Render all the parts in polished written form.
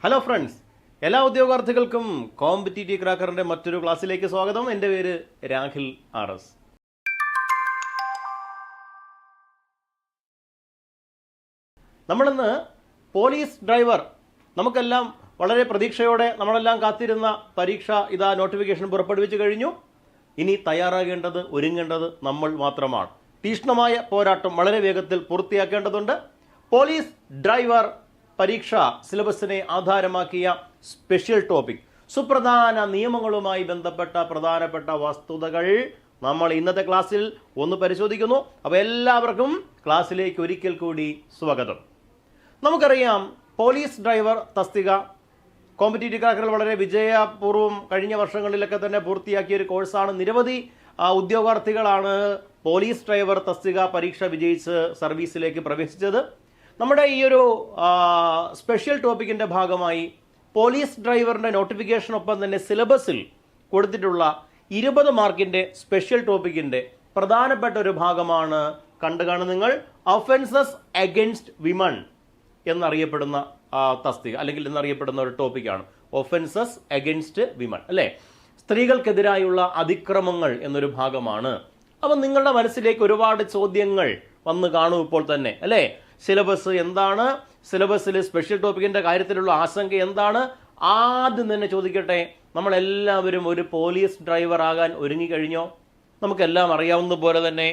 Hello friends, എല്ലാ ഉദ്യോഗാർത്ഥികൾക്കും competitive ക്രാക്കറിന്റെ മറ്റൊരു ക്ലാസ്സിലേക്ക് സ്വാഗതം. എൻ്റെ പേര് രാഹിൽ RS. നമ്മളിന്ന് പോലീസ് ഡ്രൈവർ, നമുക്കെല്ലാം വളരെ പ്രതീക്ഷയോടെ നമ്മളെല്ലാം കാത്തിരുന്ന പരീക്ഷ ഇതാ നോട്ടിഫിക്കേഷൻ പുറപ്പെടുവിച്ചു കഴിഞ്ഞു. ഇനി തയ്യാറാകേണ്ടത്, ഒരുങ്ങേണ്ടത് നമ്മൾ മാത്രമാണ്. തീക്ഷ്ണമായ പോരാട്ടം വളരെ വേഗത്തിൽ പൂർത്തിയാക്കേണ്ടതുണ്ട്. പോലീസ് ഡ്രൈവർ പരീക്ഷ സിലബസിനെ ആധാരമാക്കിയ സ്പെഷ്യൽ ടോപ്പിക്, സുപ്രധാന നിയമങ്ങളുമായി ബന്ധപ്പെട്ട പ്രധാനപ്പെട്ട വസ്തുതകൾ നമ്മൾ ഇന്നത്തെ ക്ലാസ്സിൽ ഒന്ന് പരിശോധിക്കുന്നു. അപ്പോൾ എല്ലാവർക്കും ക്ലാസ്സിലേക്ക് ഒരിക്കൽ കൂടി സ്വാഗതം. നമുക്കറിയാം, പോലീസ് ഡ്രൈവർ തസ്തിക കോമ്പറ്റീറ്റീവ് ക്രാക്കറിൽ വളരെ വിജയപൂർവ്വം കഴിഞ്ഞ വർഷങ്ങളിലൊക്കെ തന്നെ പൂർത്തിയാക്കിയ ഒരു കോഴ്സാണ്. നിരവധി ഉദ്യോഗാർത്ഥികളാണ് പോലീസ് ഡ്രൈവർ തസ്തിക പരീക്ഷ വിജയിച്ച് സർവീസിലേക്ക് പ്രവേശിച്ചത്. നമ്മുടെ ഈ ഒരു സ്പെഷ്യൽ ടോപ്പിക്കിൻ്റെ ഭാഗമായി പോലീസ് ഡ്രൈവറിൻ്റെ നോട്ടിഫിക്കേഷനൊപ്പം തന്നെ സിലബസിൽ കൊടുത്തിട്ടുള്ള 20 മാർക്കിൻ്റെ സ്പെഷ്യൽ ടോപ്പിക്കിൻ്റെ പ്രധാനപ്പെട്ട ഒരു ഭാഗമാണ് കണ്ടുകാണുന്ന നിങ്ങൾ ഒഫൻസസ് അഗെയിൻസ്റ്റ് വിമൺ എന്നറിയപ്പെടുന്ന തസ്തിക, അല്ലെങ്കിൽ എന്നറിയപ്പെടുന്ന ഒരു ടോപ്പിക്കാണ് ഒഫൻസസ് അഗെയിൻസ്റ്റ് വിമൺ, അല്ലേ? സ്ത്രീകൾക്കെതിരായുള്ള അതിക്രമങ്ങൾ എന്നൊരു ഭാഗമാണ്. അപ്പം നിങ്ങളുടെ മനസ്സിലേക്ക് ഒരുപാട് ചോദ്യങ്ങൾ വന്ന് കാണും ഇപ്പോൾ തന്നെ, അല്ലേ? സിലബസ് എന്താണ്? സിലബസിൽ സ്പെഷ്യൽ ടോപ്പിക്കിന്റെ കാര്യത്തിലുള്ള ആശങ്ക എന്താണ്? ആദ്യം തന്നെ ചോദിക്കട്ടെ, നമ്മളെല്ലാവരും ഒരു പോലീസ് ഡ്രൈവർ ആകാൻ ഒരുങ്ങിക്കഴിഞ്ഞോ? നമുക്കെല്ലാം അറിയാവുന്നതുപോലെ തന്നെ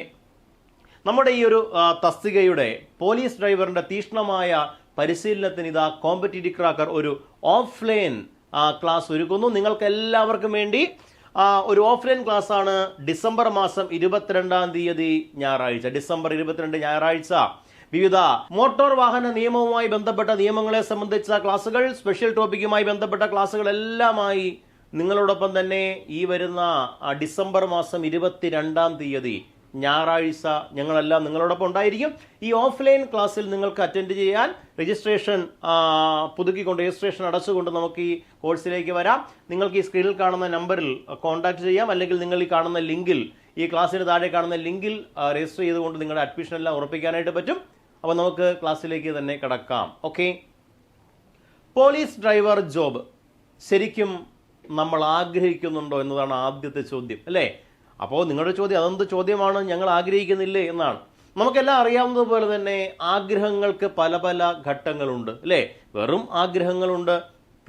നമ്മുടെ ഈ ഒരു തസ്തികയുടെ പോലീസ് ഡ്രൈവറിന്റെ തീക്ഷ്ണമായ പരിശീലനത്തിന് ഇതാ കോമ്പറ്റീറ്റീവ് ക്രാക്കർ ഒരു ഓഫ്ലൈൻ ക്ലാസ് ഒരുക്കുന്നു. നിങ്ങൾക്ക് എല്ലാവർക്കും വേണ്ടി ഒരു ഓഫ്ലൈൻ ക്ലാസ് ആണ്. ഡിസംബർ മാസം 22-ാം തീയതി ഞായറാഴ്ച, ഡിസംബർ 22 ഞായറാഴ്ച വിവിധ മോട്ടോർ വാഹന നിയമവുമായി ബന്ധപ്പെട്ട നിയമങ്ങളെ സംബന്ധിച്ച ക്ലാസുകൾ, സ്പെഷ്യൽ ടോപ്പിക്കുമായി ബന്ധപ്പെട്ട ക്ലാസുകൾ എല്ലാമായി നിങ്ങളോടൊപ്പം തന്നെ ഈ വരുന്ന ഡിസംബർ മാസം 22-ാം തീയതി ഞായറാഴ്ച ഞങ്ങളെല്ലാം നിങ്ങളോടൊപ്പം ഉണ്ടായിരിക്കും. ഈ ഓഫ്ലൈൻ ക്ലാസ്സിൽ നിങ്ങൾക്ക് അറ്റൻഡ് ചെയ്യാൻ രജിസ്ട്രേഷൻ പുതുക്കിക്കൊണ്ട്, രജിസ്ട്രേഷൻ അടച്ചുകൊണ്ട് നമുക്ക് ഈ കോഴ്സിലേക്ക് വരാം. നിങ്ങൾക്ക് ഈ സ്ക്രീനിൽ കാണുന്ന നമ്പറിൽ കോൺടാക്ട് ചെയ്യാം, അല്ലെങ്കിൽ നിങ്ങൾ ഈ കാണുന്ന ലിങ്കിൽ, ഈ ക്ലാസ്സിന് താഴെ കാണുന്ന ലിങ്കിൽ രജിസ്റ്റർ ചെയ്തുകൊണ്ട് നിങ്ങളുടെ അഡ്മിഷൻ എല്ലാം ഉറപ്പിക്കാനായിട്ട് പറ്റും. അപ്പോൾ നമുക്ക് ക്ലാസ്സിലേക്ക് തന്നെ കടക്കാം. ഓക്കെ, പോലീസ് ഡ്രൈവർ ജോബ് ശരിക്കും നമ്മൾ ആഗ്രഹിക്കുന്നുണ്ടോ എന്നതാണ് ആദ്യത്തെ ചോദ്യം, അല്ലേ? അപ്പോൾ നിങ്ങളുടെ ചോദ്യം അതെന്ത് ചോദ്യമാണ്, ഞങ്ങൾ ആഗ്രഹിക്കുന്നില്ലേ എന്നാണ്. നമുക്കെല്ലാം അറിയാവുന്നതുപോലെ തന്നെ ആഗ്രഹങ്ങൾക്ക് പല പല ഘട്ടങ്ങളുണ്ട്, അല്ലേ? വെറും ആഗ്രഹങ്ങളുണ്ട്,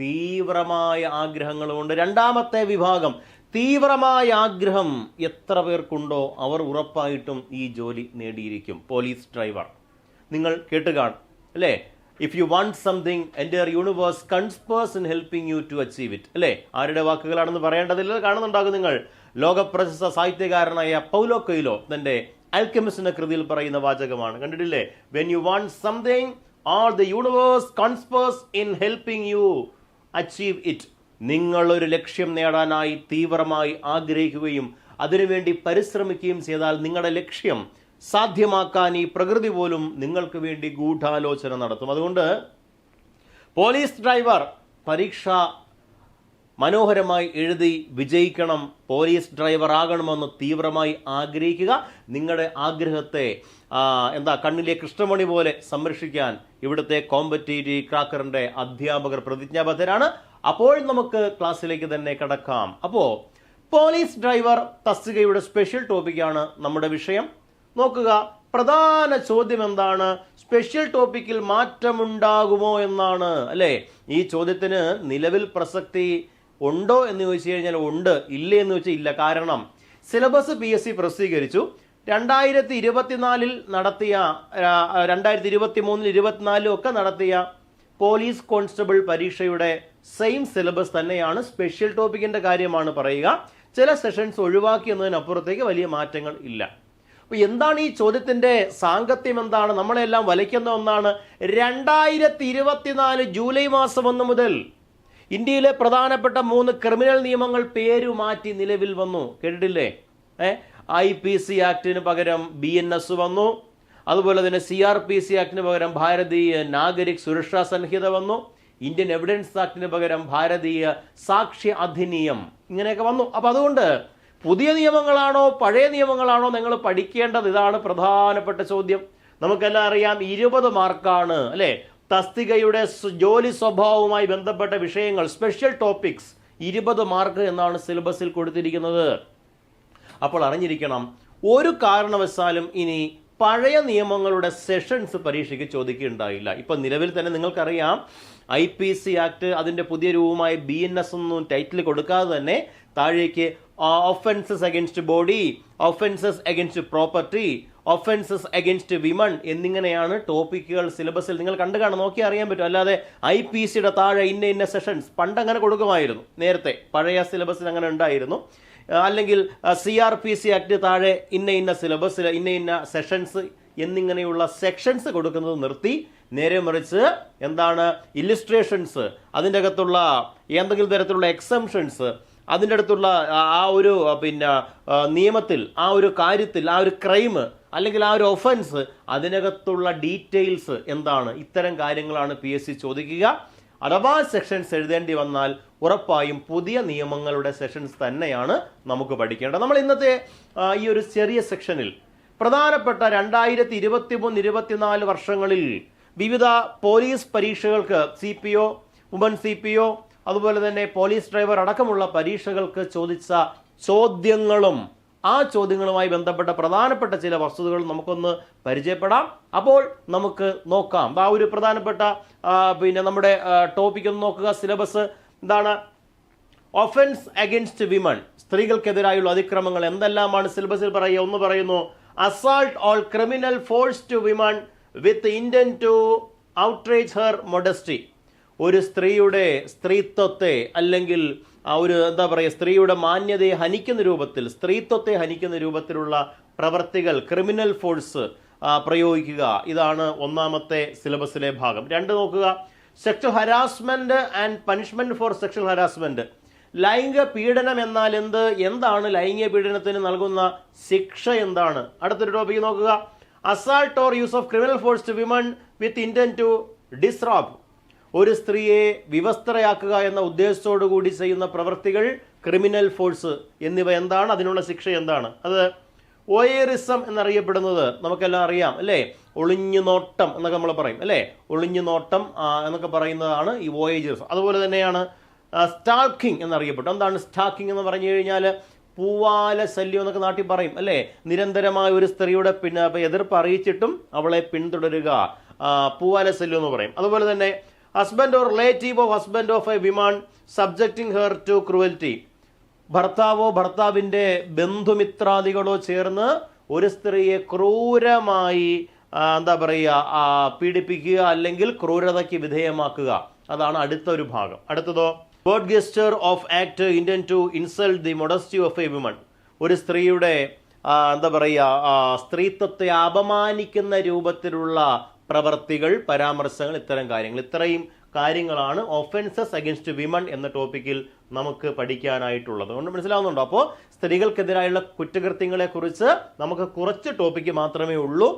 തീവ്രമായ ആഗ്രഹങ്ങളുമുണ്ട്. രണ്ടാമത്തെ വിഭാഗം, തീവ്രമായ ആഗ്രഹം എത്ര പേർക്കുണ്ടോ അവർ ഉറപ്പായിട്ടും ഈ ജോലി നേടിയിരിക്കും. പോലീസ് ഡ്രൈവർ നിങ്ങൾ കേട്ട് കാണും, അല്ലേ? If you want something entire universe conspires in helping you to achieve it, അല്ലേ? ആരുടെ വാക്കുകളാണെന്ന് പറയേണ്ടതില്ല, കാണുന്നുണ്ടാകും നിങ്ങൾ. ലോകപ്രശസ്ത സാഹിത്യകാരനായ പൗലോ കൊയ്ലോ തന്റെ ആൽക്കെമിസ്റ്റ് കൃതിയിൽ പറയുന്ന വാചകമാണ്, കണ്ടിട്ടില്ലേ? When you want something all the universe conspires in helping you achieve it. നിങ്ങൾ ഒരു ലക്ഷ്യം നേടാനായി തീവ്രമായി ആഗ്രഹിക്കുകയും അതിനുവേണ്ടി പരിശ്രമിക്കുകയും ചെയ്താൽ നിങ്ങളുടെ ലക്ഷ്യം സാധ്യമാക്കാൻ ഈ പ്രകൃതി പോലും നിങ്ങൾക്ക് വേണ്ടി ഗൂഢാലോചന നടത്തും. അതുകൊണ്ട് പോലീസ് ഡ്രൈവർ പരീക്ഷ മനോഹരമായി എഴുതി വിജയിക്കണം, പോലീസ് ഡ്രൈവർ ആകണമെന്ന് തീവ്രമായി ആഗ്രഹിക്കുക. നിങ്ങളുടെ ആഗ്രഹത്തെ കണ്ണിലെ കൃഷ്ണമണി പോലെ സംരക്ഷിക്കാൻ ഇവിടുത്തെ കോമ്പറ്റീറ്റീവ് ക്രാക്കറിന്റെ അധ്യാപകർ പ്രതിജ്ഞാബദ്ധരാണ്. അപ്പോൾ നമുക്ക് ക്ലാസ്സിലേക്ക് തന്നെ കടക്കാം. അപ്പോൾ പോലീസ് ഡ്രൈവർ തസ്തികയുടെ സ്പെഷ്യൽ ടോപ്പിക്കാണ് നമ്മുടെ വിഷയം. നോക്കുക, പ്രധാന ചോദ്യം എന്താണ്? സ്പെഷ്യൽ ടോപ്പിക്കിൽ മാറ്റമുണ്ടാകുമോ എന്നാണ്, അല്ലേ? ഈ ചോദ്യത്തിന് നിലവിൽ പ്രസക്തി ഉണ്ടോ എന്ന് ചോദിച്ചു കഴിഞ്ഞാൽ ഉണ്ട്, ഇല്ലേ എന്ന് വെച്ചാൽ ഇല്ല. കാരണം സിലബസ് PSC പ്രസിദ്ധീകരിച്ചു. 2024 നടത്തിയ, 2023, 2024 ഒക്കെ നടത്തിയ പോലീസ് കോൺസ്റ്റബിൾ പരീക്ഷയുടെ സെയിം സിലബസ് തന്നെയാണ്. സ്പെഷ്യൽ ടോപ്പിക്കിന്റെ കാര്യമാണ് പറയുക. ചില സെഷൻസ് ഒഴിവാക്കി എന്നതിനപ്പുറത്തേക്ക് വലിയ മാറ്റങ്ങൾ ഇല്ല. അപ്പോൾ എന്താണ് ഈ ചോദ്യത്തിന്റെ സാങ്കത്യം? എന്താണ് നമ്മളെല്ലാം വലയ്ക്കുന്ന ഒന്നാണ്. 2024 ജൂലൈ മാസം 1 മുതൽ ഇന്ത്യയിലെ പ്രധാനപ്പെട്ട 3 ക്രിമിനൽ നിയമങ്ങൾ പേരു മാറ്റി നിലവിൽ വന്നു. കേട്ടിട്ടില്ലേ? IPC ആക്ടിന് പകരം BNS വന്നു. അതുപോലെ തന്നെ CRPC ആക്ടിന് പകരം ഭാരതീയ നാഗരിക് സുരക്ഷാ സംഹിത വന്നു. ഇന്ത്യൻ എവിഡൻസ് ആക്ടിന് പകരം ഭാരതീയ സാക്ഷ്യ അധിനിയം, ഇങ്ങനെയൊക്കെ വന്നു. അപ്പം അതുകൊണ്ട് പുതിയ നിയമങ്ങളാണോ പഴയ നിയമങ്ങളാണോ നിങ്ങൾ പഠിക്കേണ്ടത്? ഇതാണ് പ്രധാനപ്പെട്ട ചോദ്യം. നമുക്കെല്ലാം അറിയാം 20 മാർക്കാണ്, അല്ലേ? തസ്തികയുടെ ജോലി സ്വഭാവവുമായി ബന്ധപ്പെട്ട വിഷയങ്ങൾ, സ്പെഷ്യൽ ടോപ്പിക്സ് 20 മാർക്ക് എന്നാണ് സിലബസിൽ കൊടുത്തിരിക്കുന്നത്. അപ്പോൾ അറിഞ്ഞിരിക്കണം, ഒരു കാരണവശാലും ഇനി പഴയ നിയമങ്ങളുടെ സെഷൻസ് പരീക്ഷയ്ക്ക് ചോദിക്കുകയുണ്ടായില്ല. ഇപ്പം നിലവിൽ തന്നെ നിങ്ങൾക്കറിയാം, IPC ആക്ട് അതിൻ്റെ പുതിയ രൂപമായ BNS ഒന്നും ടൈറ്റിൽ കൊടുക്കാതെ തന്നെ താഴേക്ക് offences against body, offences against property, offences against women എന്നിങ്ങനെയാണ് ടോപ്പിക്കുകൾ സിലബസിൽ നിങ്ങൾ കണ്ടു കാണാൻ നോക്കി അറിയാൻ പറ്റും. അല്ലാതെ IPCയുടെ താഴെ ഇന്ന സെഷൻസ് പണ്ട് അങ്ങനെ കൊടുക്കുമായിരുന്നു. നേരത്തെ പഴയ സിലബസിൽ അങ്ങനെ ഉണ്ടായിരുന്നു. അല്ലെങ്കിൽ CRPC ആക്ട് താഴെ ഇന്ന സിലബസിൽ ഇന്ന സെഷൻസ് എന്നിങ്ങനെയുള്ള സെക്ഷൻസ് കൊടുക്കുന്നത് നിർത്തി നേരെ മറിച്ച് എന്താണ് ഇല്ലുസ്ട്രേഷൻസ്, അതിൻ്റെ അകത്തുള്ള എന്തെങ്കിലും തരത്തിലുള്ള എക്സംഷൻസ്, അതിൻ്റെ അടുത്തുള്ള ആ ഒരു നിയമത്തിൽ, ആ ഒരു കാര്യത്തിൽ, ആ ഒരു ക്രൈം അല്ലെങ്കിൽ ആ ഒരു ഒഫൻസ്, അതിനകത്തുള്ള ഡീറ്റെയിൽസ് എന്താണ്, ഇത്തരം കാര്യങ്ങളാണ് PSC ചോദിക്കുക. അഥവാ സെക്ഷൻസ് എഴുതേണ്ടി വന്നാൽ ഉറപ്പായും പുതിയ നിയമങ്ങളുടെ സെഷൻസ് തന്നെയാണ് നമുക്ക് പഠിക്കേണ്ടത്. നമ്മൾ ഇന്നത്തെ ഈ ഒരു ചെറിയ സെക്ഷനിൽ പ്രധാനപ്പെട്ട 2023-24 വർഷങ്ങളിൽ വിവിധ പോലീസ് പരീക്ഷകൾക്ക്, CPO, വുമൺ CPO, അതുപോലെ തന്നെ പോലീസ് ഡ്രൈവർ അടക്കമുള്ള പരീക്ഷകൾക്ക് ചോദിച്ച ചോദ്യങ്ങളും ആ ചോദ്യങ്ങളുമായി ബന്ധപ്പെട്ട പ്രധാനപ്പെട്ട ചില വസ്തുതകൾ നമുക്കൊന്ന് പരിചയപ്പെടാം. അപ്പോൾ നമുക്ക് നോക്കാം. ആ ഒരു പ്രധാനപ്പെട്ട നമ്മുടെ ടോപ്പിക് ഒന്ന് നോക്കുക. സിലബസ് എന്താണ്? ഒഫൻസ് അഗൈൻസ്റ്റ് വിമൺ, സ്ത്രീകൾക്കെതിരായുള്ള അതിക്രമങ്ങൾ എന്തെല്ലാമാണ് സിലബസിൽ പറയുക? ഒന്ന് പറയുന്നു, assault or criminal force to women with intent to outrage her modesty. ഒരു സ്ത്രീയുടെ സ്ത്രീത്വത്തെ അല്ലെങ്കിൽ ഒരു സ്ത്രീയുടെ മാന്യതയെ ഹനിക്കുന്ന രൂപത്തിൽ, സ്ത്രീത്വത്തെ ഹനിക്കുന്ന രൂപത്തിലുള്ള പ്രവർത്തികൾ, ക്രിമിനൽ ഫോഴ്സ് പ്രയോഗിക്കുക. ഇതാണ് ഒന്നാമത്തെ സിലബസിലെ ഭാഗം. 2 നോക്കുക, sexual harassment and punishment for sexual harassment. ലൈംഗിക പീഡനം എന്നാൽ എന്താണ് ലൈംഗിക പീഡനത്തിന് നൽകുന്ന ശിക്ഷ എന്താണ്? അടുത്തൊരു ടോപ്പിക് നോക്കുക, assault or use of criminal force to women with intent to disrobe. ഒരു സ്ത്രീയെ വിവസ്ത്രയാക്കുക എന്ന ഉദ്ദേശത്തോടു കൂടി ചെയ്യുന്ന പ്രവൃത്തികൾ, ക്രിമിനൽ ഫോഴ്സ് എന്നിവ എന്താണ്? അതിനുള്ള ശിക്ഷ എന്താണ്? അത് വോയേറിസം എന്നറിയപ്പെടുന്നത് നമുക്കെല്ലാം അറിയാം അല്ലേ? ഒളിഞ്ഞു നോട്ടം എന്നൊക്കെ നമ്മൾ പറയും അല്ലേ? ഒളിഞ്ഞു നോട്ടം എന്നൊക്കെ പറയുന്നതാണ് ഈ വോയേജേഴ്സ്. അതുപോലെ തന്നെയാണ് സ്റ്റാക്കിംഗ് എന്നറിയപ്പെട്ടു. എന്താണ് സ്റ്റാക്കിംഗ് എന്ന് പറഞ്ഞു കഴിഞ്ഞാൽ? പൂവാല ശല്യം എന്നൊക്കെ നാട്ടിൽ പറയും അല്ലേ? നിരന്തരമായ ഒരു സ്ത്രീയുടെ എതിർപ്പ് അറിയിച്ചിട്ടും അവളെ പിന്തുടരുക, പൂവാല ശല്യം എന്ന് പറയും. അതുപോലെ തന്നെ husband or relative of husband of a women subjecting her to cruelty. ഭർത്താവോ ഭർത്താവിൻ്റെ ബന്ധുമിത്രാദികളോ ചേർന്ന് ഒരു സ്ത്രീയെ ക്രൂരമായി പീഡിപ്പിക്കുക അല്ലെങ്കിൽ ക്രൂരതയ്ക്ക് വിധേയമാക്കുക. അതാണ് അടുത്ത ഒരു ഭാഗം. അടുത്തതോ, word gesture of act intent to insult the modesty of a women. ഒരു സ്ത്രീയുടെ സ്ത്രീത്വത്തെ അപമാനിക്കുന്ന രൂപത്തിലുള്ള പ്രവർത്തികൾ, പരാമർശങ്ങൾ, ഇത്തരം കാര്യങ്ങൾ. ഇത്രയും കാര്യങ്ങളാണ് ഒഫൻസസ് അഗൈൻസ്റ്റ് വിമൺ എന്ന ടോപ്പിക്കിൽ നമുക്ക് പഠിക്കാനായിട്ടുള്ളത്. അതുകൊണ്ട് മനസ്സിലാവുന്നുണ്ടോ? അപ്പോൾ സ്ത്രീകൾക്കെതിരായുള്ള കുറ്റകൃത്യങ്ങളെ കുറിച്ച് നമുക്ക് കുറച്ച് ടോപ്പിക്ക് മാത്രമേ ഉള്ളൂ.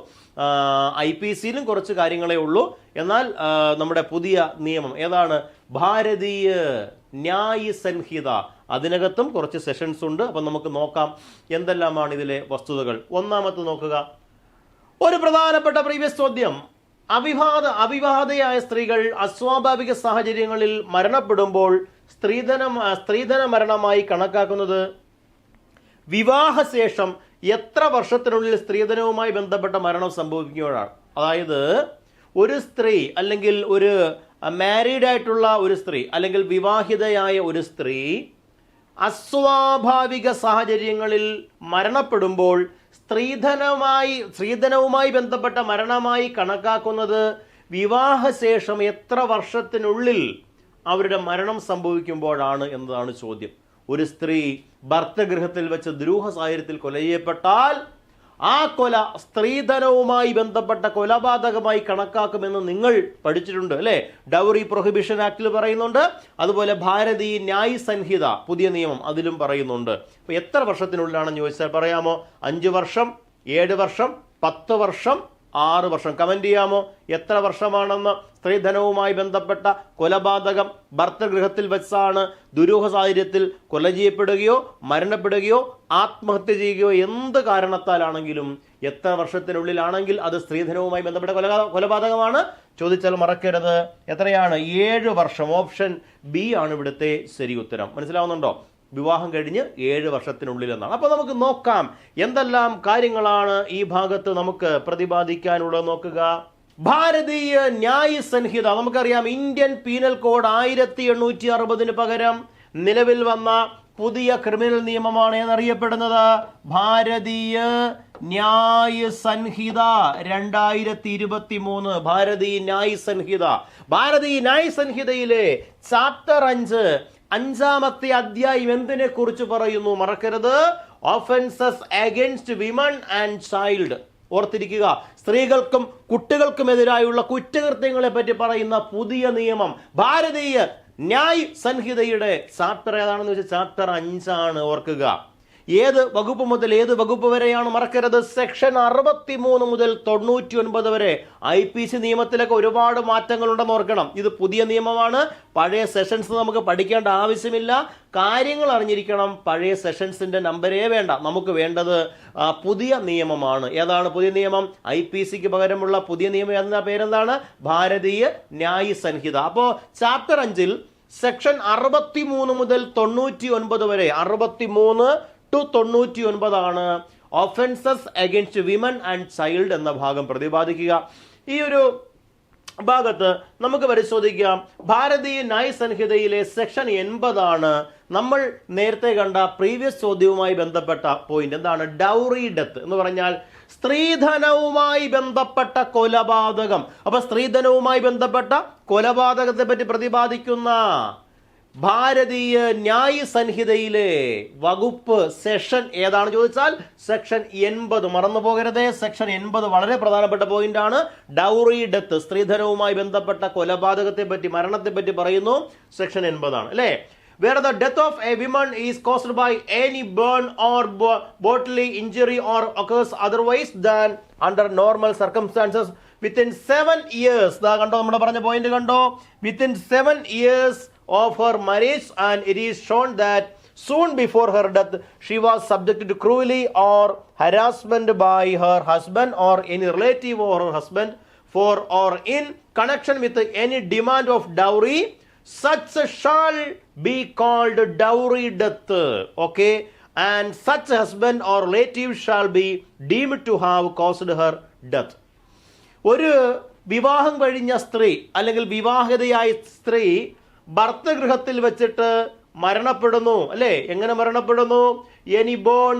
IPCയിലും കുറച്ച് കാര്യങ്ങളേ ഉള്ളൂ. എന്നാൽ നമ്മുടെ പുതിയ നിയമം ഏതാണ്? ഭാരതീയ ന്യായ സംഹിത, അതിനകത്തും കുറച്ച് സെഷൻസ് ഉണ്ട്. അപ്പം നമുക്ക് നോക്കാം എന്തെല്ലാമാണ് ഇതിലെ വസ്തുതകൾ. ഒന്നാമത്തെ നോക്കുക, ഒരു പ്രധാനപ്പെട്ട പ്രീവിയസ് ചോദ്യം, അവിവാഹിതയായ സ്ത്രീകൾ അസ്വാഭാവിക സാഹചര്യങ്ങളിൽ മരണപ്പെടുമ്പോൾ സ്ത്രീധന മരണമായി കണക്കാക്കുന്നത് വിവാഹശേഷം എത്ര വർഷത്തിനുള്ളിൽ സ്ത്രീധനവുമായി ബന്ധപ്പെട്ട മരണം സംഭവിക്കുകയാണ്. അതായത് ഒരു സ്ത്രീ അല്ലെങ്കിൽ ഒരു മാരീഡ് ആയിട്ടുള്ള ഒരു സ്ത്രീ അല്ലെങ്കിൽ വിവാഹിതയായ ഒരു സ്ത്രീ അസ്വാഭാവിക സാഹചര്യങ്ങളിൽ മരണപ്പെടുമ്പോൾ സ്ത്രീധനവുമായി ബന്ധപ്പെട്ട മരണമായി കണക്കാക്കുന്നത് വിവാഹശേഷം എത്ര വർഷത്തിനുള്ളിൽ അവരുടെ മരണം സംഭവിക്കുമ്പോഴാണ് എന്നതാണ് ചോദ്യം. ഒരു സ്ത്രീ ഭർത്തഗൃഹത്തിൽ വെച്ച് ദുരൂഹ സാഹചര്യത്തിൽ കൊല ചെയ്യപ്പെട്ടാൽ ആ കൊല സ്ത്രീധനവുമായി ബന്ധപ്പെട്ട കൊലപാതകമായി കണക്കാക്കുമെന്ന് നിങ്ങൾ പഠിച്ചിട്ടുണ്ട് അല്ലേ? ഡൗറി പ്രൊഹിബിഷൻ ആക്ടിൽ പറയുന്നുണ്ട്. അതുപോലെ ഭാരതീയ ന്യായ സംഹിത പുതിയ നിയമം അതിലും പറയുന്നുണ്ട്. അപ്പൊ എത്ര വർഷത്തിനുള്ളിലാണെന്ന് ചോദിച്ചാൽ പറയാമോ? 5 വർഷം, 7 വർഷം, 10 വർഷം, 6 വർഷം. കമന്റ് ചെയ്യാമോ എത്ര വർഷമാണെന്ന്? സ്ത്രീധനവുമായി ബന്ധപ്പെട്ട കൊലപാതകം ഭർത്തൃഗൃഹത്തിൽ വെച്ചാണ് ദുരൂഹ സാഹചര്യത്തിൽ കൊല ചെയ്യപ്പെടുകയോ മരണപ്പെടുകയോ ആത്മഹത്യ ചെയ്യുകയോ എന്ത് കാരണത്താലാണെങ്കിലും എത്ര വർഷത്തിനുള്ളിലാണെങ്കിൽ അത് സ്ത്രീധനവുമായി ബന്ധപ്പെട്ട കൊലപാതകമാണ്? ചോദിച്ചാൽ മറക്കരുത്, എത്രയാണ്? 7 വർഷം. ഓപ്ഷൻ ബി ആണ് ഇവിടുത്തെ ശരി ഉത്തരം. മനസ്സിലാവുന്നുണ്ടോ? വിവാഹം കഴിഞ്ഞ് 7 വർഷത്തിനുള്ളിൽ എന്നാണ്. അപ്പൊ നമുക്ക് നോക്കാം എന്തെല്ലാം കാര്യങ്ങളാണ് ഈ ഭാഗത്ത് നമുക്ക് പ്രതിപാദിക്കാനുള്ളത്. നോക്കുക, ഭാരതീയ ന്യായ സംഹിത. നമുക്കറിയാം ഇന്ത്യൻ പീനൽ കോഡ് 1860 പകരം നിലവിൽ വന്ന പുതിയ ക്രിമിനൽ നിയമമാണ് എന്നറിയപ്പെടുന്നത് ഭാരതീയ ന്യായ സംഹിത 2023. ഭാരതീയ ന്യായ സംഹിത. ഭാരതീയ ന്യായ സംഹിതയിലെ ചാപ്റ്റർ 5 അഞ്ചാമത്തെ അധ്യായം എന്തിനെ കുറിച്ച് പറയുന്നു? മറക്കരുത്, offences against women and child. ഓർത്തിരിക്കുക, സ്ത്രീകൾക്കും കുട്ടികൾക്കുമെതിരായുള്ള കുറ്റകൃത്യങ്ങളെ പറ്റി പറയുന്ന പുതിയ നിയമം ഭാരതീയ ന്യായ് സംഹിതയുടെ ചാപ്റ്റർ ഏതാണെന്ന് വെച്ചാൽ ചാപ്റ്റർ 5 ആണ്. ഓർക്കുക, ഏത് വകുപ്പ് മുതൽ ഏത് വകുപ്പ് വരെയാണ്? മറക്കരുത്, സെക്ഷൻ 63 മുതൽ 99 വരെ. IPC നിയമത്തിലൊക്കെ ഒരുപാട് മാറ്റങ്ങളുണ്ടെന്ന് ഓർക്കണം. ഇത് പുതിയ നിയമമാണ്. പഴയ സെഷൻസ് നമുക്ക് പഠിക്കേണ്ട ആവശ്യമില്ല. കാര്യങ്ങൾ അറിഞ്ഞിരിക്കണം. പഴയ സെഷൻസിന്റെ നമ്പരേ വേണ്ട. നമുക്ക് വേണ്ടത് പുതിയ നിയമമാണ്. ഏതാണ് പുതിയ നിയമം? IPCക്ക് പകരമുള്ള പുതിയ നിയമം എന്ന പേരെന്താണ്? ഭാരതീയ ന്യായ സംഹിത. അപ്പോ ചാപ്റ്റർ 5 സെക്ഷൻ 63 മുതൽ 99 വരെ, 63 to 99 ആണ് offences against women and child എന്ന ഭാഗം പ്രതിപാദിക്കുക. ഈ ഒരു ഭാഗത്ത് നമുക്ക് പരിശോധിക്കാം. ഭാരതീയ ന്യായ സംഹിതയിലെ സെക്ഷൻ 80 ആണ് നമ്മൾ നേരത്തെ കണ്ട പ്രീവിയസ് ചോദ്യവുമായി ബന്ധപ്പെട്ട പോയിന്റ്. എന്താണ് ഡൗറി ഡെത്ത് എന്ന് പറഞ്ഞാൽ? സ്ത്രീധനവുമായി ബന്ധപ്പെട്ട കൊലപാതകം. അപ്പൊ സ്ത്രീധനവുമായി ബന്ധപ്പെട്ട കൊലപാതകത്തെ പറ്റി പ്രതിപാദിക്കുന്ന ഭാരതീയ ന്യായ സംഹിതയിലെ വകുപ്പ് സെഷൻ ഏതാണ് ചോദിച്ചാൽ സെക്ഷൻ 80. മറന്നു പോകരുതേ, സെക്ഷൻ 80 വളരെ പ്രധാനപ്പെട്ട പോയിന്റ് ആണ്. ഡൗറി ഡെത്ത്, സ്ത്രീധനവുമായി ബന്ധപ്പെട്ട കൊലപാതകത്തെ പറ്റി, മരണത്തെ പറ്റി പറയുന്നു. സെക്ഷൻ 80 ആണ് അല്ലേ? Where the death of a woman is caused by any burn or bodily injury or occurs otherwise than under normal circumstances within 7 years. ദാ കണ്ടോ, നമ്മൾ പറഞ്ഞ പോയിന്റ് കണ്ടോ? Within 7 years of her marriage, and it is shown that soon before her death she was subjected to cruelty or harassment by her husband or any relative of her husband for or in connection with any demand of dowry, such shall be called dowry death. Okay, and such husband or relative shall be deemed to have caused her death. ഒരു വിവാഹം കഴിഞ്ഞ സ്ത്രീ അല്ലെങ്കിൽ വിവാഹിതയായ സ്ത്രീ ഭർത്തഗൃഹത്തിൽ വെച്ചിട്ട് മരണപ്പെടുന്നു അല്ലേ? എങ്ങനെ മരണപ്പെടുന്നു? Any bone,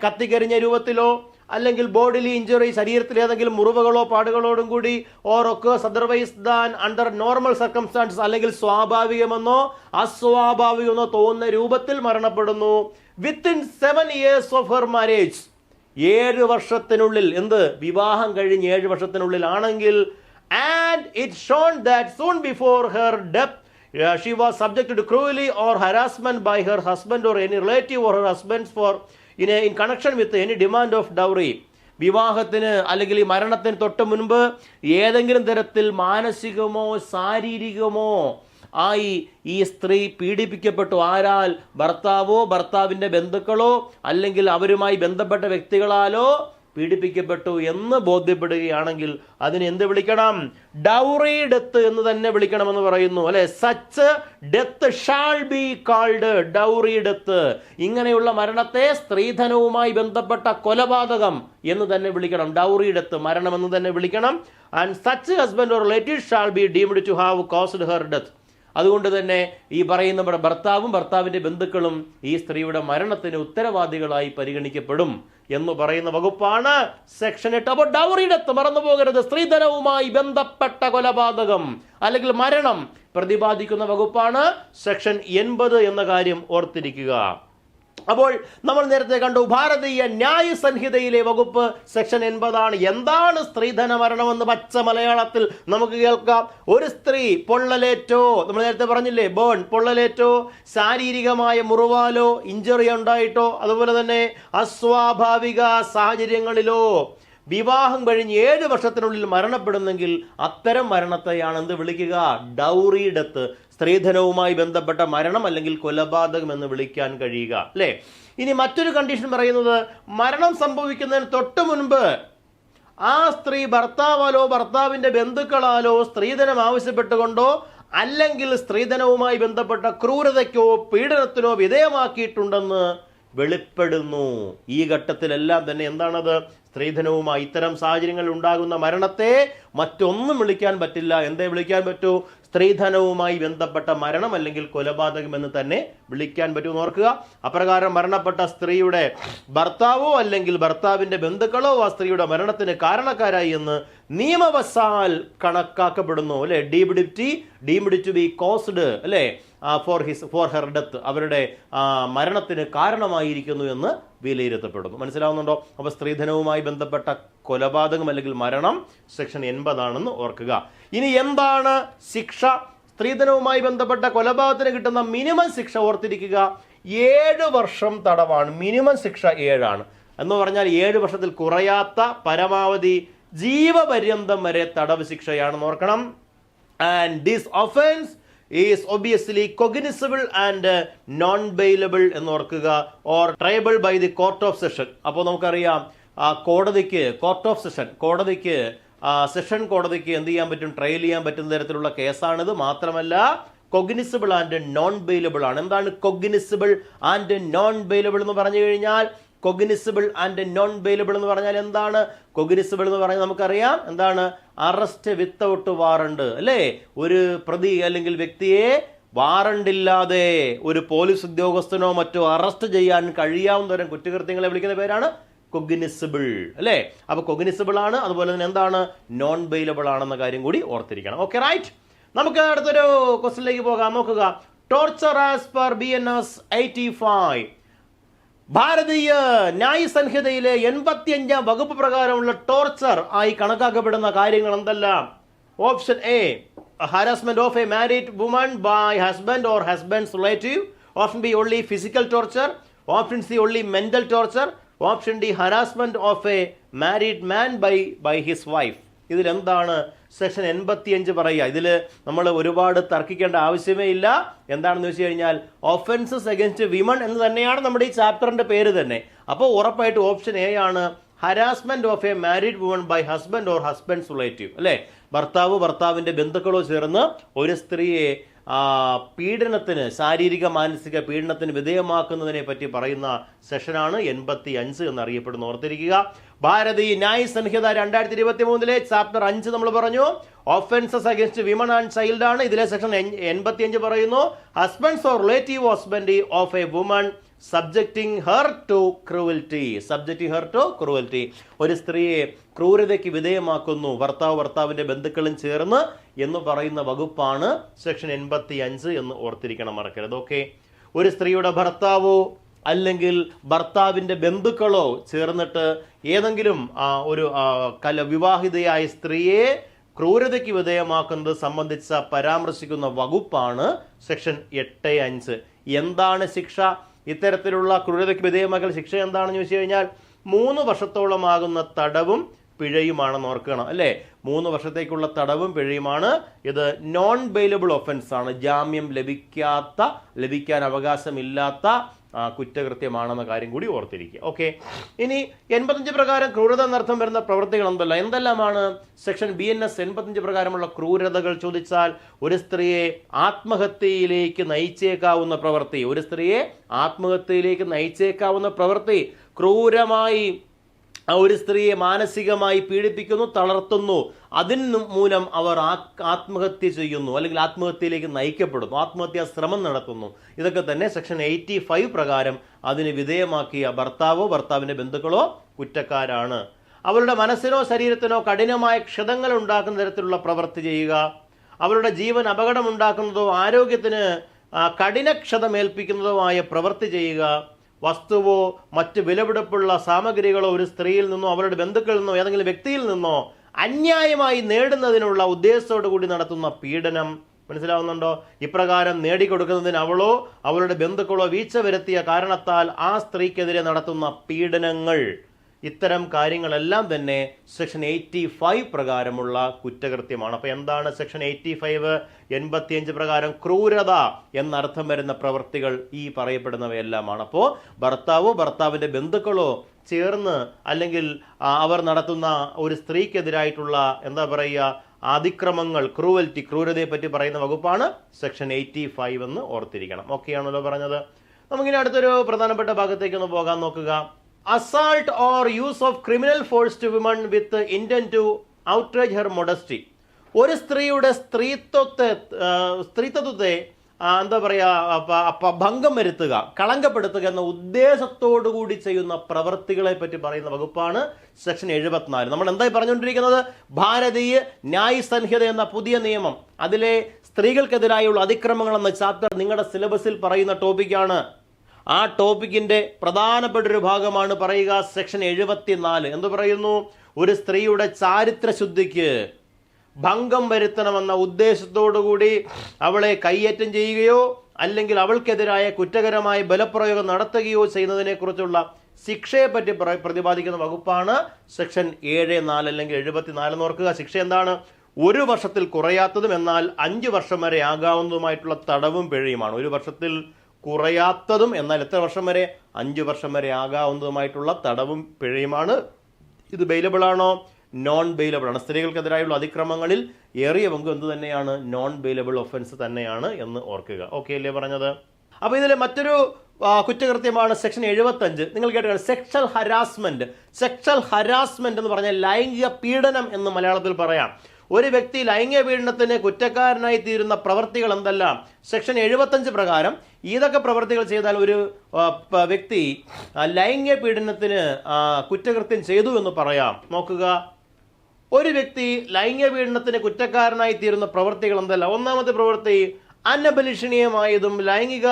കത്തിക്കരിഞ്ഞ രൂപത്തിലോ അല്ലെങ്കിൽ ബോഡിലി ഇഞ്ചുറി, ശരീരത്തിൽ ഏതെങ്കിലും മുറിവുകളോ പാടുകളോടും കൂടി, or occurs otherwise than under normal circumstances, അല്ലെങ്കിൽ സ്വാഭാവികമെന്നോ അസ്വാഭാവികമെന്നോ തോന്നുന്ന രൂപത്തിൽ മരണപ്പെടുന്നു. Within 7 years of her marriage, 7 വർഷത്തിനുള്ളിൽ. എന്ത്? വിവാഹം കഴിഞ്ഞ് 7 വർഷത്തിനുള്ളിൽ ആണെങ്കിൽ, and it shown that soon before her death she was subjected to cruelty or harassment by her husband or any relative or her husband for in connection with any demand of dowry. വിവാഹത്തിന് അല്ലെങ്കിൽ ഈ മരണത്തിന് തൊട്ട് മുൻപ് ഏതെങ്കിലും തരത്തിൽ മാനസികമോ ശാരീരികമോ ആയി ഈ സ്ത്രീ പീഡിപ്പിക്കപ്പെട്ടു. ആരാൽ? ഭർത്താവോ ഭർത്താവിന്റെ ബന്ധുക്കളോ അല്ലെങ്കിൽ അവരുമായി ബന്ധപ്പെട്ട വ്യക്തികളാലോ പീഡിപ്പിക്കപ്പെട്ടു എന്ന് ബോധ്യപ്പെടുകയാണെങ്കിൽ അതിന് എന്ത് വിളിക്കണം? ഡൗറി ഡെത്ത് എന്ന് തന്നെ വിളിക്കണമെന്ന് പറയുന്നു അല്ലെ? Such death shall be called dowry death. ഇങ്ങനെയുള്ള മരണത്തെ സ്ത്രീധനവുമായി ബന്ധപ്പെട്ട കൊലപാതകം എന്ന് തന്നെ വിളിക്കണം. ഡൗറി ഡെത്ത്, മരണം എന്ന് തന്നെ വിളിക്കണം. And such husband or relative shall be deemed to have caused her death. അതുകൊണ്ട് തന്നെ ഈ പറയുന്ന ഭർത്താവും ഭർത്താവിന്റെ ബന്ധുക്കളും ഈ സ്ത്രീയുടെ മരണത്തിന് ഉത്തരവാദികളായി പരിഗണിക്കപ്പെടും എന്ന് പറയുന്ന വകുപ്പാണ് സെക്ഷൻ 8. അപ്പോൾ ഡൗറി ഡെത്ത് മറന്നു പോകരുത്. സ്ത്രീധനവുമായി ബന്ധപ്പെട്ട കൊലപാതകം അല്ലെങ്കിൽ മരണം പ്രതിപാദിക്കുന്ന വകുപ്പാണ് സെക്ഷൻ 80 എന്ന കാര്യം ഓർത്തിരിക്കുക. അപ്പോൾ നമ്മൾ നേരത്തെ കണ്ടു ഭാരതീയ ന്യായ സംഹിതയിലെ വകുപ്പ് സെക്ഷൻ 80 ആണ്. എന്താണ് സ്ത്രീധന മരണമെന്ന് പച്ച മലയാളത്തിൽ നമുക്ക് കേൾക്കാം. ഒരു സ്ത്രീ പൊള്ളലേറ്റോ, നമ്മൾ നേരത്തെ പറഞ്ഞില്ലേ ബേൺ, പൊള്ളലേറ്റോ, ശാരീരികമായ മുറിവാലോ ഇഞ്ചറി ഉണ്ടായിട്ടോ, അതുപോലെ തന്നെ അസ്വാഭാവിക സാഹചര്യങ്ങളിലോ വിവാഹം കഴിഞ്ഞ് 7 വർഷത്തിനുള്ളിൽ മരണപ്പെടുന്നെങ്കിൽ അത്തരം മരണത്തെയാണ് എന്ത് വിളിക്കുക? Dowry death. സ്ത്രീധനവുമായി ബന്ധപ്പെട്ട മരണം അല്ലെങ്കിൽ കൊലപാതകം എന്ന് വിളിക്കാൻ കഴിയുക, അല്ലേ? ഇനി മറ്റൊരു കണ്ടീഷൻ പറയുന്നത്, മരണം സംഭവിക്കുന്നതിന് തൊട്ട് മുൻപ് ആ സ്ത്രീ ഭർത്താവാലോ ഭർത്താവിന്റെ ബന്ധുക്കളാലോ സ്ത്രീധനം ആവശ്യപ്പെട്ടുകൊണ്ടോ അല്ലെങ്കിൽ സ്ത്രീധനവുമായി ബന്ധപ്പെട്ട ക്രൂരതയ്ക്കോ പീഡനത്തിനോ വിധേയമാക്കിയിട്ടുണ്ടെന്ന് വെളിപ്പെടുന്നു. ഈ ഘട്ടത്തിലെല്ലാം തന്നെ എന്താണത്? സ്ത്രീധനവുമായി ഇത്തരം സാഹചര്യങ്ങളിൽ ഉണ്ടാകുന്ന മരണത്തെ മറ്റൊന്നും വിളിക്കാൻ പറ്റില്ല. എന്തേ വിളിക്കാൻ പറ്റൂ? സ്ത്രീധനവുമായി ബന്ധപ്പെട്ട മരണം അല്ലെങ്കിൽ കൊലപാതകം എന്ന് തന്നെ വിളിക്കാൻ പറ്റുമെന്ന് ഓർക്കുക. അപ്രകാരം മരണപ്പെട്ട സ്ത്രീയുടെ ഭർത്താവോ അല്ലെങ്കിൽ ഭർത്താവിന്റെ ബന്ധുക്കളോ ആ സ്ത്രീയുടെ മരണത്തിന് കാരണക്കാരായി എന്ന് നിയമവശാൽ കണക്കാക്കപ്പെടുന്നു, അല്ലെ? ഡീംഡ് ടു ബി കോസ്ഡ്, അല്ലെ? ഫോർ ഹെർ ഡെത്ത്, അവരുടെ മരണത്തിന് കാരണമായിരിക്കുന്നു എന്ന് വിലയിരുത്തപ്പെടുന്നു. മനസ്സിലാവുന്നുണ്ടോ? അപ്പൊ സ്ത്രീധനവുമായി ബന്ധപ്പെട്ട കൊലപാതകം അല്ലെങ്കിൽ മരണം സെക്ഷൻ 80 ആണെന്ന് ഓർക്കുക. ഇനി എന്താണ് ശിക്ഷ? സ്ത്രീധനവുമായി ബന്ധപ്പെട്ട കൊലപാതകത്തിന് കിട്ടുന്ന മിനിമം ശിക്ഷ ഓർത്തിരിക്കുക, 7 വർഷം തടവാണ്. മിനിമം ശിക്ഷ 7 ആണ് എന്ന് പറഞ്ഞാൽ 7 വർഷത്തിൽ കുറയാത്ത പരമാവധി ജീവപര്യന്തം വരെ തടവ് ശിക്ഷയാണെന്ന് ഓർക്കണം. And this offence is obviously cognizable and non-bailable എന്ന് ഓർക്കുക, or triable by the court of session. അപ്പോൾ നമുക്കറിയാം കോടതിക്ക് സെഷൻ കോടതിക്ക് എന്ത് ചെയ്യാൻ പറ്റും? ട്രയൽ ചെയ്യാൻ പറ്റുന്ന തരത്തിലുള്ള കേസാണിത്. മാത്രമല്ല കൊഗ്നിസിബിൾ ആൻഡ് നോൺ ബെയിലബിൾ ആണ്. എന്താണ് കൊഗ്നിസിബിൾ ആൻഡ് നോൺ ബെയിലബിൾ എന്ന് പറഞ്ഞു കഴിഞ്ഞാൽ? കൊഗ്നിസിബിൾ ആൻഡ് നോൺ ബെയിലബിൾ എന്ന് പറഞ്ഞാൽ എന്താണ്? കൊഗ്നിസിബിൾ എന്ന് പറഞ്ഞാൽ നമുക്കറിയാം എന്താണ്? അറസ്റ്റ് വിത്തൗട്ട് വാറണ്ട്, അല്ലേ? ഒരു പ്രതി അല്ലെങ്കിൽ വ്യക്തിയെ വാറണ്ടില്ലാതെ ഒരു പോലീസ് ഉദ്യോഗസ്ഥനോ മറ്റോ അറസ്റ്റ് ചെയ്യാൻ കഴിയാവുന്ന തരം കുറ്റകൃത്യങ്ങളെ വിളിക്കുന്ന പേരാണ് കൊഗ്നിസിബിൾ, അല്ലേ? അപ്പൊ കൊഗ്നിസിബിൾ ആണ്. അതുപോലെ തന്നെ എന്താണ്? നോൺ ബെയിലബിൾ ആണെന്ന കാര്യം കൂടി ഓർത്തിരിക്കണം. Okay, right. നമുക്ക് അടുത്തൊരു ക്വസ്റ്റ്യനിലേക്ക് പോകാം. നോക്കുക, ടോർച്ചർ ആസ് പെർ BNS 85, ഭാരതീയ ന്യായ സംഹിതയിലെ 85-ാം വകുപ്പ് പ്രകാരമുള്ള ടോർച്ചർ ആയി കണക്കാക്കപ്പെടുന്ന കാര്യങ്ങൾ എന്തെല്ലാം? Option A, harassment of a married woman by husband or husband's relative. Option B, only physical torture. Option C, only mental torture. Option D, harassment of a married man by his wife. ഇതിൽ എന്താണ് section 85 പറയുക? ഇതിൽ നമ്മൾ ഒരുപാട് തർക്കിക്കേണ്ട ആവശ്യമേ ഇല്ല. എന്താണെന്ന് വെച്ച് കഴിഞ്ഞാൽ ഒഫൻസസ് അഗൈൻസ്റ്റ് വിമൺ എന്ന് തന്നെയാണ് നമ്മുടെ ഈ ചാപ്റ്ററിന്റെ പേര് തന്നെ. അപ്പോൾ ഉറപ്പായിട്ട് ഓപ്ഷൻ എ ആണ്, harassment of a married woman by husband or husband's relative, അല്ലേ? ഭർത്താവിന്റെ ബന്ധുക്കളോ ചേർന്ന് ഒരു സ്ത്രീയെ പീഡനത്തിന്, ശാരീരിക മാനസിക പീഡനത്തിന് വിധേയമാക്കുന്നതിനെ പറ്റി പറയുന്ന സെഷനാണ് 85 എന്നറിയപ്പെടുന്നു. ഓർത്തിരിക്കുക. ഭാരതീയ ന്യായ സംഹിത 2023 ചാപ്റ്റർ 5 നമ്മൾ പറഞ്ഞു offences against women and child ആണ്. ഇതിലെ സെക്ഷൻ 85 പറയുന്നു husbands or relative husband of a woman subjecting her to cruelty. ഒരു സ്ത്രീയെ ക്രൂരതയ്ക്ക് വിധേയമാക്കുന്നു ഭർത്താവിന്റെ ബന്ധുക്കളും ചേർന്ന് എന്ന് പറയുന്ന വകുപ്പാണ് സെക്ഷൻ 85 എന്ന് ഓർത്തിരിക്കണം, മറക്കരുത്. ഓക്കെ, ഒരു സ്ത്രീയുടെ ഭർത്താവോ അല്ലെങ്കിൽ ഭർത്താവിന്റെ ബന്ധുക്കളോ ചേർന്നിട്ട് ഏതെങ്കിലും ഒരു വിവാഹിതയായ സ്ത്രീയെ ക്രൂരതയ്ക്ക് വിധേയമാക്കുന്നത് സംബന്ധിച്ച പരാമർശിക്കുന്ന വകുപ്പാണ് സെക്ഷൻ 85. എന്താണ് ശിക്ഷ? ഇത്തരത്തിലുള്ള ക്രൂരതയ്ക്ക് വിധേയമാക്കൽ ശിക്ഷ എന്താണെന്ന് ചോദിച്ചു കഴിഞ്ഞാൽ 3 വർഷത്തോളമാകുന്ന തടവും പിഴയുമാണെന്ന് ഓർക്കണം, അല്ലേ? 3 വർഷത്തേക്കുള്ള തടവും പിഴയുമാണ്. ഇത് നോൺ ബെയിലബിൾ ഒഫൻസ് ആണ്. ജാമ്യം ലഭിക്കാൻ അവകാശമില്ലാത്ത കുറ്റകൃത്യമാണെന്ന കാര്യം കൂടി ഓർത്തിരിക്കുക. ഓക്കെ, ഇനി 85 പ്രകാരം ക്രൂരത എന്നർത്ഥം വരുന്ന പ്രവൃത്തികൾ എന്തെല്ലാമാണ്? സെക്ഷൻ BNS 85 പ്രകാരമുള്ള ക്രൂരതകൾ ചോദിച്ചാൽ ഒരു സ്ത്രീയെ ആത്മഹത്യയിലേക്ക് നയിച്ചേക്കാവുന്ന പ്രവൃത്തി, ക്രൂരമായി ഒരു സ്ത്രീയെ മാനസികമായി പീഡിപ്പിക്കുന്നു, തളർത്തുന്നു, അതിന് മൂലം അവർ ആത്മഹത്യ ചെയ്യുന്നു അല്ലെങ്കിൽ ആത്മഹത്യയിലേക്ക് നയിക്കപ്പെടുന്നു, ആത്മഹത്യാ ശ്രമം നടത്തുന്നു. ഇതൊക്കെ തന്നെ സെക്ഷൻ 85 പ്രകാരം അതിന് വിധേയമാക്കിയ ഭർത്താവിന്റെ ബന്ധുക്കളോ കുറ്റക്കാരാണ്. അവരുടെ മനസ്സിനോ ശരീരത്തിനോ കഠിനമായ ക്ഷതങ്ങൾ ഉണ്ടാക്കുന്ന തരത്തിലുള്ള പ്രവൃത്തി ചെയ്യുക, അവരുടെ ജീവൻ അപകടമുണ്ടാക്കുന്നതോ ആരോഗ്യത്തിന് കഠിനക്ഷതമേൽപ്പിക്കുന്നതോ ആയ പ്രവൃത്തി ചെയ്യുക, വസ്തുവോ മറ്റ് വിലപിടിപ്പുള്ള സാമഗ്രികളോ ഒരു സ്ത്രീയിൽ നിന്നോ അവരുടെ ബന്ധുക്കളിൽ നിന്നോ ഏതെങ്കിലും വ്യക്തിയിൽ നിന്നോ അന്യായമായി നേടുന്നതിനുള്ള ഉദ്ദേശത്തോടു കൂടി നടത്തുന്ന പീഡനം. മനസ്സിലാവുന്നുണ്ടോ? ഇപ്രകാരം നേടിക്കൊടുക്കുന്നതിന് അവളോ അവളുടെ ബന്ധുക്കളോ വീഴ്ച വരുത്തിയ കാരണത്താൽ ആ സ്ത്രീക്കെതിരെ നടത്തുന്ന പീഡനങ്ങൾ ഇത്തരം കാര്യങ്ങളെല്ലാം തന്നെ സെക്ഷൻ 85 പ്രകാരമുള്ള കുറ്റകൃത്യമാണ്. അപ്പോൾ എന്താണ് സെക്ഷൻ 85? 85 പ്രകാരം ക്രൂരത എന്നർത്ഥം വരുന്ന പ്രവൃത്തികൾ ഈ പറയപ്പെടുന്നവയെല്ലാമാണ്. അപ്പോൾ ഭർത്താവോ ഭർത്താവിൻ്റെ ബന്ധുക്കളോ ചേർന്ന് അല്ലെങ്കിൽ അവർ നടത്തുന്ന ഒരു സ്ത്രീക്കെതിരായിട്ടുള്ള എന്താ പറയുക അതിക്രമങ്ങൾ, ക്രൂരതയെ പറ്റി പറയുന്ന വകുപ്പാണ് സെക്ഷൻ 85 എന്ന് ഓർത്തിരിക്കണം. ഓക്കെയാണല്ലോ പറഞ്ഞത്. നമുക്കിനി അടുത്തൊരു പ്രധാനപ്പെട്ട ഭാഗത്തേക്ക് ഒന്ന് പോകാൻ നോക്കുക. Assault or use of criminal force to women with intent to outrage her modesty. ഒരു സ്ത്രീയുടെ സ്ത്രീത്വത്തെ എന്താ പറയുക ഭംഗം വരുത്തുക, കളങ്കപ്പെടുത്തുക എന്ന ഉദ്ദേശത്തോടു കൂടി ചെയ്യുന്ന പ്രവൃത്തികളെ പറ്റി പറയുന്ന വകുപ്പാണ് സെക്ഷൻ 74. നമ്മൾ എന്തായി പറഞ്ഞുകൊണ്ടിരിക്കുന്നത്? ഭാരതീയ ന്യായ സംഹിത എന്ന പുതിയ നിയമം, അതിലെ സ്ത്രീകൾക്കെതിരായുള്ള അതിക്രമങ്ങൾ എന്ന ചാപ്റ്റർ നിങ്ങളുടെ സിലബസിൽ പറയുന്ന ടോപ്പിക്കാണ്. ആ ടോപ്പിക്കിന്റെ പ്രധാനപ്പെട്ട ഒരു ഭാഗമാണ് പറയുക സെക്ഷൻ 74. എന്ത് പറയുന്നു? ഒരു സ്ത്രീയുടെ ചാരിത്ര ശുദ്ധിക്ക് ഭംഗം വരുത്തണമെന്ന ഉദ്ദേശത്തോടുകൂടി അവളെ കയ്യേറ്റം ചെയ്യുകയോ അല്ലെങ്കിൽ അവൾക്കെതിരായ കുറ്റകരമായ ബലപ്രയോഗം നടത്തുകയോ ചെയ്യുന്നതിനെ കുറിച്ചുള്ള ശിക്ഷയെ പറ്റി പ്രതിപാദിക്കുന്ന വകുപ്പാണ് സെക്ഷൻ 74 അല്ലെങ്കിൽ 74 എന്ന് ഓർക്കുക. ശിക്ഷ എന്താണ്? 1 വർഷത്തിൽ കുറയാത്തതും എന്നാൽ 5 വർഷം വരെ ആകാവുന്നതുമായിട്ടുള്ള തടവും പിഴയുമാണ്. 1 വർഷത്തിൽ കുറയാത്തതും എന്നാൽ എത്ര വർഷം വരെ? 5 വർഷം വരെ ആകാവുന്നതുമായിട്ടുള്ള തടവും പിഴയുമാണ്. ഇത് ബെയിലബിൾ ആണോ? നോൺ ബെയിലബിൾ ആണ്. സ്ത്രീകൾക്കെതിരായുള്ള അതിക്രമങ്ങളിൽ ഏറിയ പങ്കും എന്ത് തന്നെയാണ്? നോൺ ബെയിലബിൾ ഒഫൻസ് തന്നെയാണ് എന്ന് ഓർക്കുക. ഓക്കെ അല്ലേ പറഞ്ഞത്? അപ്പൊ ഇതിലെ മറ്റൊരു കുറ്റകൃത്യമാണ് സെക്ഷൻ 75. നിങ്ങൾ കേട്ടോ, സെക്ഷൽ ഹരാസ്മെന്റ്. സെക്ഷൽ ഹരാസ്മെന്റ് എന്ന് പറഞ്ഞാൽ ലൈംഗിക പീഡനം എന്ന് മലയാളത്തിൽ പറയാം. ഒരു വ്യക്തി ലൈംഗിക പീഡനത്തിന് കുറ്റക്കാരനായി തീരുന്ന പ്രവർത്തികൾ എന്തെല്ലാം? സെക്ഷൻ 75 പ്രകാരം ഏതൊക്കെ പ്രവർത്തികൾ ചെയ്താൽ ഒരു വ്യക്തി ലൈംഗിക പീഡനത്തിന് കുറ്റകൃത്യം ചെയ്തു എന്ന് പറയാം? നോക്കുക. ഒരു വ്യക്തി ലൈംഗിക പീഡനത്തിന് കുറ്റക്കാരനായി തീരുന്ന പ്രവർത്തികൾ എന്തെല്ലാം? ഒന്നാമത്തെ പ്രവൃത്തി, അനഭിലഷണീയമായതും ലൈംഗിക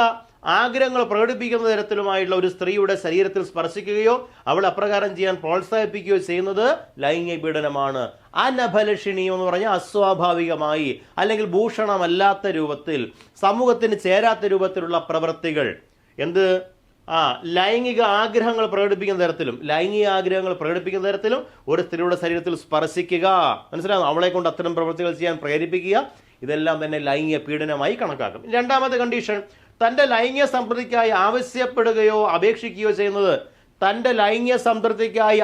ആഗ്രഹങ്ങൾ പ്രകടിപ്പിക്കുന്ന തരത്തിലുമായിട്ടുള്ള ഒരു സ്ത്രീയുടെ ശരീരത്തിൽ സ്പർശിക്കുകയോ അവൾ അപ്രകാരം ചെയ്യാൻ പ്രോത്സാഹിപ്പിക്കുകയോ ചെയ്യുന്നത് ലൈംഗിക പീഡനമാണ്. അനഭിലഷണീയം എന്ന് പറഞ്ഞാൽ അസ്വാഭാവികമായി അല്ലെങ്കിൽ ഭൂഷണമല്ലാത്ത രൂപത്തിൽ, സമൂഹത്തിന് ചേരാത്ത രൂപത്തിലുള്ള പ്രവൃത്തികൾ. എന്ത്? ലൈംഗിക ആഗ്രഹങ്ങൾ പ്രകടിപ്പിക്കുന്ന തരത്തിലും ഒരു സ്ത്രീയുടെ ശരീരത്തിൽ സ്പർശിക്കുക, മനസ്സിലാകും, അവളെ കൊണ്ട് അത്തരം പ്രവൃത്തികൾ ചെയ്യാൻ പ്രേരിപ്പിക്കുക, ഇതെല്ലാം തന്നെ ലൈംഗിക പീഡനമായി കണക്കാക്കും. രണ്ടാമത്തെ കണ്ടീഷൻ, തന്റെ ലൈംഗിക സംതൃപ്തിക്കായി ആവശ്യപ്പെടുകയോ അപേക്ഷിക്കുകയോ ചെയ്യുന്നത്. തന്റെ ലൈംഗിക സംതൃപ്തിക്കായി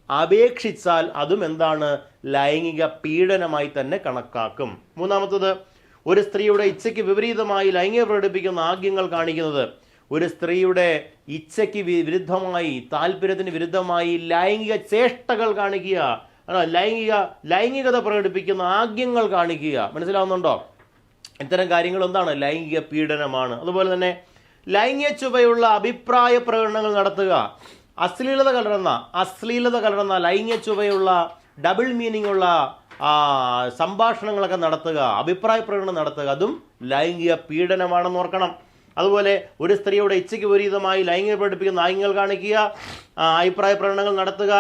അപേക്ഷിച്ചാൽ അതും എന്താണ്? ലൈംഗിക പീഡനമായി തന്നെ കണക്കാക്കും. മൂന്നാമത്തത്, ഒരു സ്ത്രീയുടെ ഇച്ഛയ്ക്ക് വിപരീതമായി ലൈംഗിക പ്രകടിപ്പിക്കുന്ന ആംഗ്യങ്ങൾ കാണിക്കുന്നത്. ഒരു സ്ത്രീയുടെ ഇച്ഛയ്ക്ക് വിരുദ്ധമായി, താല്പര്യത്തിന് വിരുദ്ധമായി ലൈംഗിക ചേഷ്ടകൾ കാണിക്കുക, ലൈംഗികത പ്രകടിപ്പിക്കുന്ന ആംഗ്യങ്ങൾ കാണിക്കുക. മനസ്സിലാവുന്നുണ്ടോ? ഇത്തരം കാര്യങ്ങൾ എന്താണ്? ലൈംഗിക പീഡനമാണ്. അതുപോലെ തന്നെ ലൈംഗിക ചുവയുള്ള അഭിപ്രായ പ്രകടനങ്ങൾ നടത്തുക. അശ്ലീലത കലർന്ന ലൈംഗിക ചുവയുള്ള ഡബിൾ മീനിങ് ഉള്ള സംഭാഷണങ്ങളൊക്കെ നടത്തുക, അഭിപ്രായ പ്രകടനം നടത്തുക, അതും ലൈംഗിക പീഡനമാണെന്ന് ഓർക്കണം. അതുപോലെ ഒരു സ്ത്രീയുടെ ഇച്ഛയ്ക്ക് വിപരീതമായി ലൈംഗിക പ്രകടിപ്പിക്കുന്ന ആംഗ്യങ്ങൾ കാണിക്കുക, അഭിപ്രായ പ്രകടനങ്ങൾ നടത്തുക.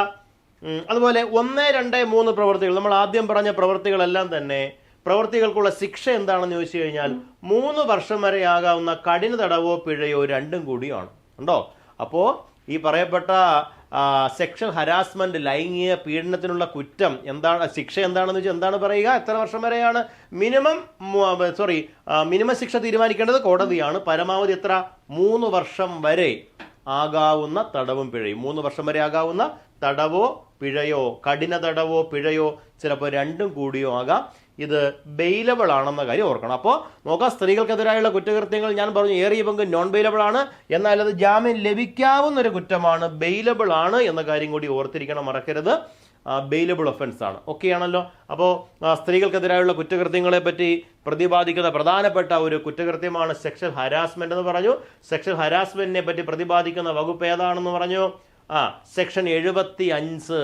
അതുപോലെ 1, 2, 3 പ്രവൃത്തികൾ, നമ്മൾ ആദ്യം പറഞ്ഞ പ്രവൃത്തികളെല്ലാം തന്നെ പ്രവൃത്തികൾക്കുള്ള ശിക്ഷ എന്താണെന്ന് ചോദിച്ചു കഴിഞ്ഞാൽ 3 വർഷം വരെ ആകാവുന്ന കഠിന തടവോ പിഴയോ രണ്ടും കൂടിയാണ്. ഉണ്ടോ? അപ്പോൾ ഈ പറയപ്പെട്ട സെക്ഷൽ ഹരാസ്മെന്റ്, ലൈംഗിക പീഡനത്തിനുള്ള കുറ്റം എന്താണ്, ശിക്ഷ എന്താണെന്ന് വെച്ചാൽ എന്താണ് പറയുക? എത്ര വർഷം വരെയാണ്? മിനിമം ശിക്ഷ തീരുമാനിക്കേണ്ടത് കോടതിയാണ്. പരമാവധി എത്ര? 3 വർഷം വരെ ആകാവുന്ന തടവും പിഴയും. 3 വർഷം വരെ ആകാവുന്ന തടവോ പിഴയോ, കഠിന തടവോ പിഴയോ, ചിലപ്പോൾ രണ്ടും കൂടിയോ ആകാം. ഇത് ബെയിലബിൾ ആണെന്ന കാര്യം ഓർക്കണം. അപ്പോൾ നോക്കാം, സ്ത്രീകൾക്കെതിരായുള്ള കുറ്റകൃത്യങ്ങൾ ഞാൻ പറഞ്ഞു ഏറിയ പങ്ക് നോൺ ബെയിലബിൾ ആണ്, എന്നാൽ അത് ജാമ്യം ലഭിക്കാവുന്ന ഒരു കുറ്റമാണ്, ബെയിലബിൾ ആണ് എന്ന കാര്യം കൂടി ഓർത്തിരിക്കണം, മറക്കരുത്. ബെയിലബിൾ ഒഫൻസ് ആണ്. ഓക്കെ ആണല്ലോ? അപ്പോൾ സ്ത്രീകൾക്കെതിരായുള്ള കുറ്റകൃത്യങ്ങളെ പറ്റി പ്രതിപാദിക്കുന്ന പ്രധാനപ്പെട്ട ഒരു കുറ്റകൃത്യമാണ് സെക്ഷൽ ഹരാസ്മെന്റ് എന്ന് പറഞ്ഞു. സെക്ഷൽ ഹരാസ്മെന്റിനെ പറ്റി പ്രതിപാദിക്കുന്ന വകുപ്പ് ഏതാണെന്ന് പറഞ്ഞു? സെക്ഷൻ 75,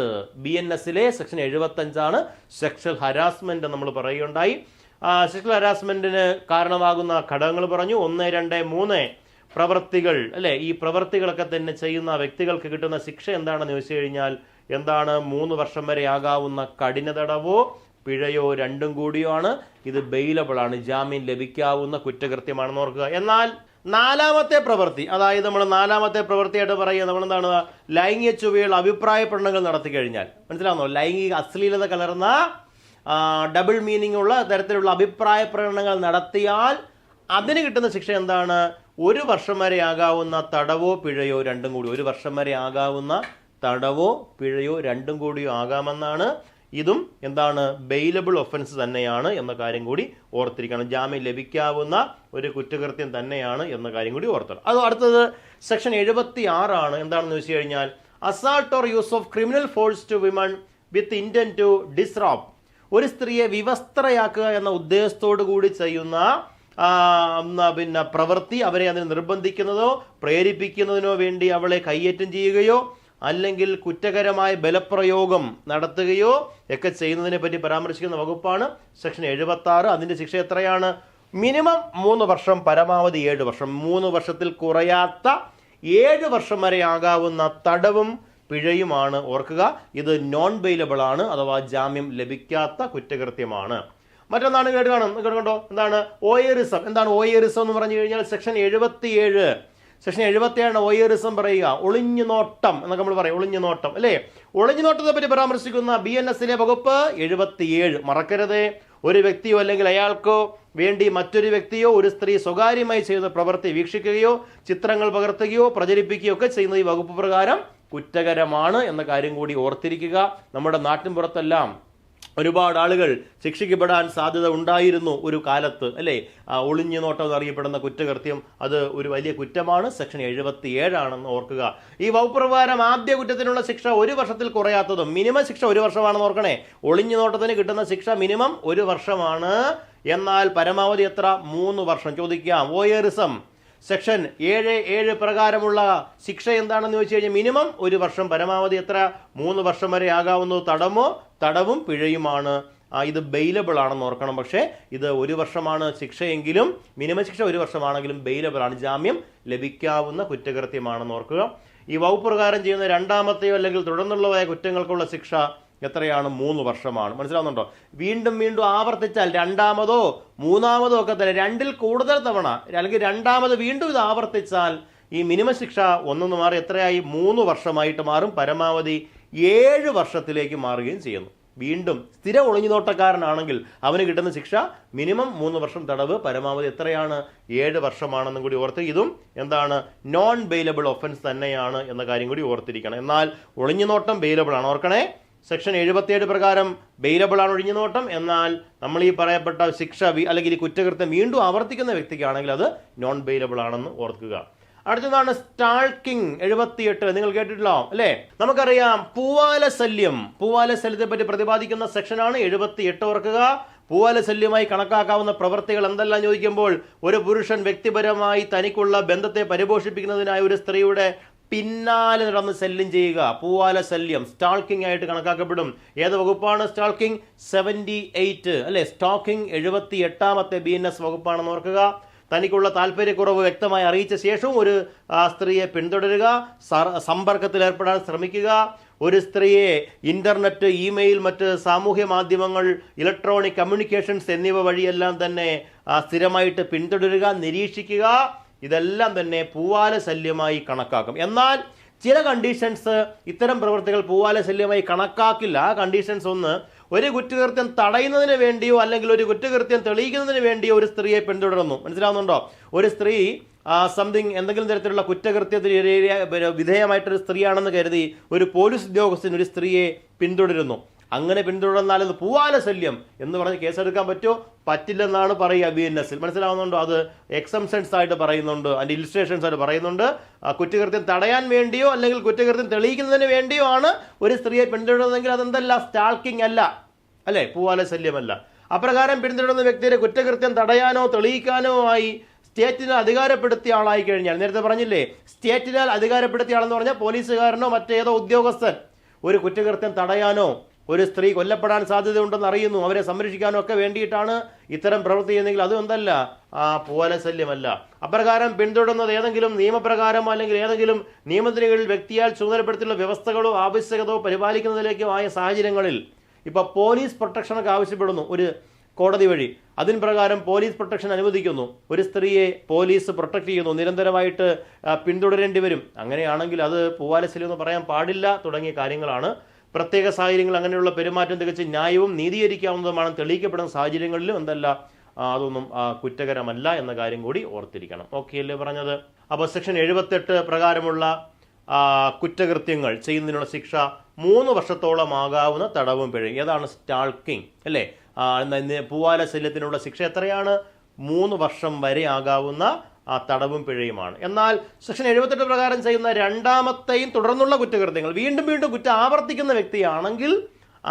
BNSലെ സെക്ഷൻ 75 സെക്ഷൽ ഹരാസ്മെന്റ് നമ്മൾ പറയുകയുണ്ടായി. സെക്ഷൽ ഹരാസ്മെന്റിന് കാരണമാകുന്ന ഘടകങ്ങൾ പറഞ്ഞു. 1, 2, 3 പ്രവൃത്തികൾ അല്ലെ? ഈ പ്രവൃത്തികളൊക്കെ തന്നെ ചെയ്യുന്ന വ്യക്തികൾക്ക് കിട്ടുന്ന ശിക്ഷ എന്താണെന്ന് ചോദിച്ചു കഴിഞ്ഞാൽ എന്താണ്? 3 വർഷം വരെ ആകാവുന്ന കഠിന തടവോ പിഴയോ രണ്ടും കൂടിയോ ആണ്. ഇത് ബെയിലബിൾ ആണ്, ജാമ്യം ലഭിക്കാവുന്ന കുറ്റകൃത്യമാണെന്ന് ഓർക്കുക. എന്നാൽ നാലാമത്തെ പ്രവൃത്തി, അതായത് നമ്മൾ നാലാമത്തെ പ്രവൃത്തിയായിട്ട് പറയുക നമ്മളെന്താണ്, ലൈംഗിക ചുവയുള്ള അഭിപ്രായ പ്രകടനങ്ങൾ നടത്തി കഴിഞ്ഞാൽ, മനസ്സിലാവുന്നോ, ലൈംഗിക അശ്ലീലത കലർന്ന ഡബിൾ മീനിങ് ഉള്ള തരത്തിലുള്ള അഭിപ്രായ പ്രകടനങ്ങൾ നടത്തിയാൽ അതിന് കിട്ടുന്ന ശിക്ഷ എന്താണ്, 1 വർഷം വരെ ആകാവുന്ന തടവോ പിഴയോ രണ്ടും കൂടി, 1 വർഷം വരെ ആകാവുന്ന തടവോ പിഴയോ രണ്ടും കൂടിയോ ആകാമെന്നാണ്. ഇതും എന്താണ്, ബെയിലബിൾ ഒഫൻസ് തന്നെയാണ് എന്ന കാര്യം കൂടി ഓർത്തിരിക്കണം. ജാമ്യം ലഭിക്കാവുന്ന ഒരു കുറ്റകൃത്യം തന്നെയാണ് എന്ന കാര്യം കൂടി ഓർത്തണം. അത് അടുത്തത് സെക്ഷൻ 76 ആണ്. എന്താണെന്ന് വെച്ച് കഴിഞ്ഞാൽ assault or use of criminal force to women with intent to disrobe, ഒരു സ്ത്രീയെ വിവസ്ത്രയാക്കുക എന്ന ഉദ്ദേശത്തോടു കൂടി ചെയ്യുന്ന പ്രവൃത്തി, അവരെ അതിന് നിർബന്ധിക്കുന്നതോ പ്രേരിപ്പിക്കുന്നതിനോ വേണ്ടി അവളെ കയ്യേറ്റം ചെയ്യുകയോ അല്ലെങ്കിൽ കുറ്റകരമായ ബലപ്രയോഗം നടത്തുകയോ ഒക്കെ ചെയ്യുന്നതിനെ പറ്റി പരാമർശിക്കുന്ന വകുപ്പാണ് സെക്ഷൻ 76. അതിന്റെ ശിക്ഷ എത്രയാണ്, മിനിമം 3 വർഷം, പരമാവധി 7 വർഷം. 3 വർഷത്തിൽ കുറയാത്ത 7 വർഷം വരെ ആകാവുന്ന തടവും പിഴയുമാണ്. ഓർക്കുക, ഇത് നോൺ ബെയിലബിൾ ആണ്, അഥവാ ജാമ്യം ലഭിക്കാത്ത കുറ്റകൃത്യമാണ്. മറ്റൊന്നാണ് കേട്ടോ, എന്താണ് ഓയറിസം. എന്താണ് ഓയറിസം എന്ന് പറഞ്ഞു കഴിഞ്ഞാൽ സെക്ഷൻ 77 ഓയറിസം പറയുക, ഒളിഞ്ഞു നോട്ടം എന്നൊക്കെ നമ്മൾ പറയും, ഒളിഞ്ഞു നോട്ടം അല്ലേ. ഒളിഞ്ഞു നോട്ടത്തെ പറ്റി പരാമർശിക്കുന്ന BNS വകുപ്പ് 77. മറക്കരുത്, ഒരു വ്യക്തിയോ അല്ലെങ്കിൽ അയാൾക്കോ വേണ്ടി മറ്റൊരു വ്യക്തിയോ ഒരു സ്ത്രീ സ്വകാര്യമായി ചെയ്യുന്ന പ്രവൃത്തി വീക്ഷിക്കുകയോ ചിത്രങ്ങൾ പകർത്തുകയോ പ്രചരിപ്പിക്കുകയോ ഒക്കെ ചെയ്യുന്ന ഈ വകുപ്പ് പ്രകാരം കുറ്റകരമാണ് എന്ന കാര്യം കൂടി ഓർത്തിരിക്കുക. നമ്മുടെ നാട്ടിൻ പുറത്തെല്ലാം ഒരുപാട് ആളുകൾ ശിക്ഷിക്കപ്പെടാൻ സാധ്യത ഉണ്ടായിരുന്നു ഒരു കാലത്ത് അല്ലേ. ഒളിഞ്ഞു നോട്ടം എന്നറിയപ്പെടുന്ന കുറ്റകൃത്യം അത് ഒരു വലിയ കുറ്റമാണ്. സെക്ഷൻ 77 ആണെന്ന് ഓർക്കുക. ഈ വകുപ്പ് പ്രകാരം ആദ്യ കുറ്റത്തിനുള്ള ശിക്ഷ 1 വർഷത്തിൽ കുറയാത്തതും, മിനിമം ശിക്ഷ 1 വർഷമാണെന്ന് ഓർക്കണേ. ഒളിഞ്ഞു നോട്ടത്തിന് കിട്ടുന്ന ശിക്ഷ മിനിമം 1 വർഷമാണ്, എന്നാൽ പരമാവധി എത്ര, 3 വർഷം. ചോദിക്കാം, വോയറിസം സെക്ഷൻ 77 പ്രകാരമുള്ള ശിക്ഷ എന്താണെന്ന് ചോദിച്ചു കഴിഞ്ഞാൽ മിനിമം 1 വർഷം, പരമാവധി എത്ര, 3 വർഷം വരെ ആകാവുന്നത് തടവും പിഴയുമാണ്. ഇത് ബെയിലബിൾ ആണെന്ന് ഓർക്കണം. പക്ഷേ ഇത് 1 വർഷമാണ് ശിക്ഷയെങ്കിലും, മിനിമം ശിക്ഷ 1 വർഷമാണെങ്കിലും ബെയിലബിൾ ആണ്, ജാമ്യം ലഭിക്കാവുന്ന കുറ്റകൃത്യമാണെന്ന് ഓർക്കുക. ഈ വകുപ്പ് പ്രകാരം ചെയ്യുന്ന രണ്ടാമത്തെയോ അല്ലെങ്കിൽ തുടർന്നുള്ളതായ കുറ്റങ്ങൾക്കുള്ള ശിക്ഷ എത്രയാണ്, 3 വർഷമാണ്. മനസ്സിലാവുന്നുണ്ടോ? വീണ്ടും ആവർത്തിച്ചാൽ, രണ്ടാമതോ മൂന്നാമതോ ഒക്കെ തന്നെ 2ൽ കൂടുതൽ തവണ അല്ലെങ്കിൽ രണ്ടാമത് വീണ്ടും ഇത് ആവർത്തിച്ചാൽ ഈ മിനിമം ശിക്ഷ 1 മാറി എത്രയായി, 3 വർഷമായിട്ട് മാറും, പരമാവധി 7 വർഷത്തിലേക്ക് മാറുകയും ചെയ്യുന്നു. വീണ്ടും സ്ഥിര ഒളിഞ്ഞുനോട്ടക്കാരനാണെങ്കിൽ അവന് കിട്ടുന്ന ശിക്ഷ മിനിമം 3 വർഷം തടവ്, പരമാവധി എത്രയാണ്, 7 വർഷമാണെന്നും കൂടി ഓർത്ത്. ഇതും എന്താണ്, നോൺ ബെയിലബിൾ ഒഫൻസ് തന്നെയാണ് എന്ന കാര്യം കൂടി ഓർത്തിരിക്കണം. എന്നാൽ ഒളിഞ്ഞുനോട്ടം ബെയിലബിൾ ആണ്, ഓർക്കണേ. സെക്ഷൻ 77 പ്രകാരം ബെയിലബിൾ ആണ് ഒഴിഞ്ഞുനോട്ടം. എന്നാൽ നമ്മൾ ഈ പറയപ്പെട്ട ശിക്ഷ അല്ലെങ്കിൽ ഈ കുറ്റകൃത്യം വീണ്ടും ആവർത്തിക്കുന്ന വ്യക്തിക്കാണെങ്കിൽ അത് നോൺ ബെയിലബിൾ ആണെന്ന് ഓർക്കുക. അടുത്തതാണ് സ്റ്റാൾക്കിംഗ് 78. നിങ്ങൾ കേട്ടിട്ടുണ്ടോ അല്ലേ? നമുക്കറിയാം പൂവാലശല്യത്തെ പറ്റി പ്രതിപാദിക്കുന്ന സെക്ഷനാണ് 78. ഓർക്കുക, പൂവാലശല്യമായി കണക്കാക്കാവുന്ന പ്രവൃത്തികൾ എന്തെല്ലാം ചോദിക്കുമ്പോൾ, ഒരു പുരുഷൻ വ്യക്തിപരമായി തനിക്കുള്ള ബന്ധത്തെ പരിപോഷിപ്പിക്കുന്നതിനായി ഒരു സ്ത്രീയുടെ പിന്നാലെ നടന്ന് ശല്യം ചെയ്യുക, പൂവാലശല്യം സ്റ്റാൾക്കിംഗ് ആയിട്ട് കണക്കാക്കപ്പെടും. ഏത് വകുപ്പാണ് സ്റ്റാൾക്കിംഗ്? 78 അല്ലെ. സ്റ്റാൾക്കിംഗ് 78ാമത്തെ BNS വകുപ്പാണെന്ന് ഓർക്കുക. തനിക്കുള്ള താല്പര്യക്കുറവ് വ്യക്തമായി അറിയിച്ച ശേഷവും ഒരു സ്ത്രീയെ പിന്തുടരുക, സമ്പർക്കത്തിൽ ഏർപ്പെടാൻ ശ്രമിക്കുക, ഒരു സ്ത്രീയെ ഇന്റർനെറ്റ്, ഇമെയിൽ, മറ്റ് സാമൂഹ്യ മാധ്യമങ്ങൾ, ഇലക്ട്രോണിക് കമ്മ്യൂണിക്കേഷൻസ് എന്നിവ വഴിയെല്ലാം തന്നെ സ്ഥിരമായിട്ട് പിന്തുടരുക, നിരീക്ഷിക്കുക, ഇതെല്ലാം തന്നെ പൂവാലശല്യമായി കണക്കാക്കും. എന്നാൽ ചില കണ്ടീഷൻസ് ഇത്തരം പ്രവൃത്തികൾ പൂവാലശല്യമായി കണക്കാക്കില്ല. ആ കണ്ടീഷൻസ് ഒന്ന്, ഒരു കുറ്റകൃത്യം തടയുന്നതിന് വേണ്ടിയോ അല്ലെങ്കിൽ ഒരു കുറ്റകൃത്യം തെളിയിക്കുന്നതിന് വേണ്ടിയോ ഒരു സ്ത്രീയെ പിന്തുടരുന്നു. മനസ്സിലാവുന്നുണ്ടോ? ഒരു സ്ത്രീ എന്തെങ്കിലും തരത്തിലുള്ള കുറ്റകൃത്യത്തിന് വിധേയമായിട്ടൊരു സ്ത്രീയാണെന്ന് കരുതി ഒരു പോലീസ് ഉദ്യോഗസ്ഥൻ ഒരു സ്ത്രീയെ പിന്തുടരുന്നു. അങ്ങനെ പിന്തുടർന്നാൽ അത് പൂവാലശല്യം എന്ന് പറഞ്ഞ് കേസെടുക്കാൻ പറ്റുമോ? പറ്റില്ലെന്നാണ് പറയുക BNS-ൽ. മനസ്സിലാവുന്നുണ്ടോ? അത് എക്സംഷൻസ് ആയിട്ട് പറയുന്നുണ്ട്, അതിൻ്റെ ഇലിസ്ട്രേഷൻസ് ആയിട്ട് പറയുന്നുണ്ട്. കുറ്റകൃത്യം തടയാൻ വേണ്ടിയോ അല്ലെങ്കിൽ കുറ്റകൃത്യം തെളിയിക്കുന്നതിന് വേണ്ടിയോ ആണ് ഒരു സ്ത്രീയെ പിന്തുടരുന്നതെങ്കിൽ അതെന്തല്ല, സ്റ്റാൾക്കിംഗ് അല്ല അല്ലേ, പൂവാലശല്യമല്ല. അപ്രകാരം പിന്തുടരുന്ന വ്യക്തിയെ കുറ്റകൃത്യം തടയാനോ തെളിയിക്കാനോ ആയി സ്റ്റേറ്റിനാൽ അധികാരപ്പെടുത്തിയ ആളായി കഴിഞ്ഞാൽ, നേരത്തെ പറഞ്ഞില്ലേ, സ്റ്റേറ്റിനാൽ അധികാരപ്പെടുത്തിയ ആളെന്ന് പറഞ്ഞാൽ പോലീസുകാരനോ മറ്റേതോ ഉദ്യോഗസ്ഥൻ ഒരു കുറ്റകൃത്യം തടയാനോ ഒരു സ്ത്രീ കൊല്ലപ്പെടാൻ സാധ്യതയുണ്ടെന്ന് അറിയുന്നു, അവരെ സംരക്ഷിക്കാനോ ഒക്കെ വേണ്ടിയിട്ടാണ് ഇത്തരം പ്രവൃത്തി ചെയ്യുന്നെങ്കിൽ അതും എന്തല്ല, പൂവാലശല്യമല്ല. അപ്രകാരം പിന്തുടരുന്നത് ഏതെങ്കിലും നിയമപ്രകാരമോ അല്ലെങ്കിൽ ഏതെങ്കിലും നിയമത്തിന് കീഴിൽ വ്യക്തിയാൽ ചുമതലപ്പെടുത്തിയുള്ള വ്യവസ്ഥകളോ ആവശ്യകതയോ പരിപാലിക്കുന്നതിലേക്കോ ആയ സാഹചര്യങ്ങളിൽ, ഇപ്പോൾ പോലീസ് പ്രൊട്ടക്ഷനൊക്കെ ആവശ്യപ്പെടുന്നു, ഒരു കോടതി വഴി. അതിന് പ്രകാരം പോലീസ് പ്രൊട്ടക്ഷൻ അനുവദിക്കുന്നു. ഒരു സ്ത്രീയെ പോലീസ് പ്രൊട്ടക്ട് ചെയ്യുന്നു, നിരന്തരമായിട്ട് പിന്തുടരേണ്ടി വരും. അങ്ങനെയാണെങ്കിൽ അത് പൂവാലശല്യം പറയാൻ പാടില്ല തുടങ്ങിയ കാര്യങ്ങളാണ്. പ്രത്യേക സാഹചര്യങ്ങൾ അങ്ങനെയുള്ള പെരുമാറ്റം തികച്ച് ന്യായവും നീതീകരിക്കാവുന്നതുമാണ് തെളിയിക്കപ്പെടുന്ന സാഹചര്യങ്ങളിലും എന്തല്ല അതൊന്നും കുറ്റകരമല്ല എന്ന കാര്യം കൂടി ഓർത്തിരിക്കണം. ഓക്കെ അല്ലേ പറഞ്ഞത്? അപ്പോൾ സെക്ഷൻ 78 പ്രകാരമുള്ള കുറ്റകൃത്യങ്ങൾ ചെയ്യുന്നതിനുള്ള ശിക്ഷ 3 വർഷത്തോളം ആകാവുന്ന തടവും പിഴയും. ഏതാണ് സ്റ്റാൾക്കിംഗ് അല്ലേ? പൂവാലശല്യത്തിനുള്ള ശിക്ഷ എത്രയാണ്? 3 വർഷം വരെ ആകാവുന്ന തടവും പിഴയുമാണ്. എന്നാൽ സെക്ഷൻ 78 പ്രകാരം ചെയ്യുന്ന രണ്ടാമത്തെയും തുടർന്നുള്ള കുറ്റകൃത്യങ്ങൾ വീണ്ടും വീണ്ടും കുറ്റം ആവർത്തിക്കുന്ന വ്യക്തിയാണെങ്കിൽ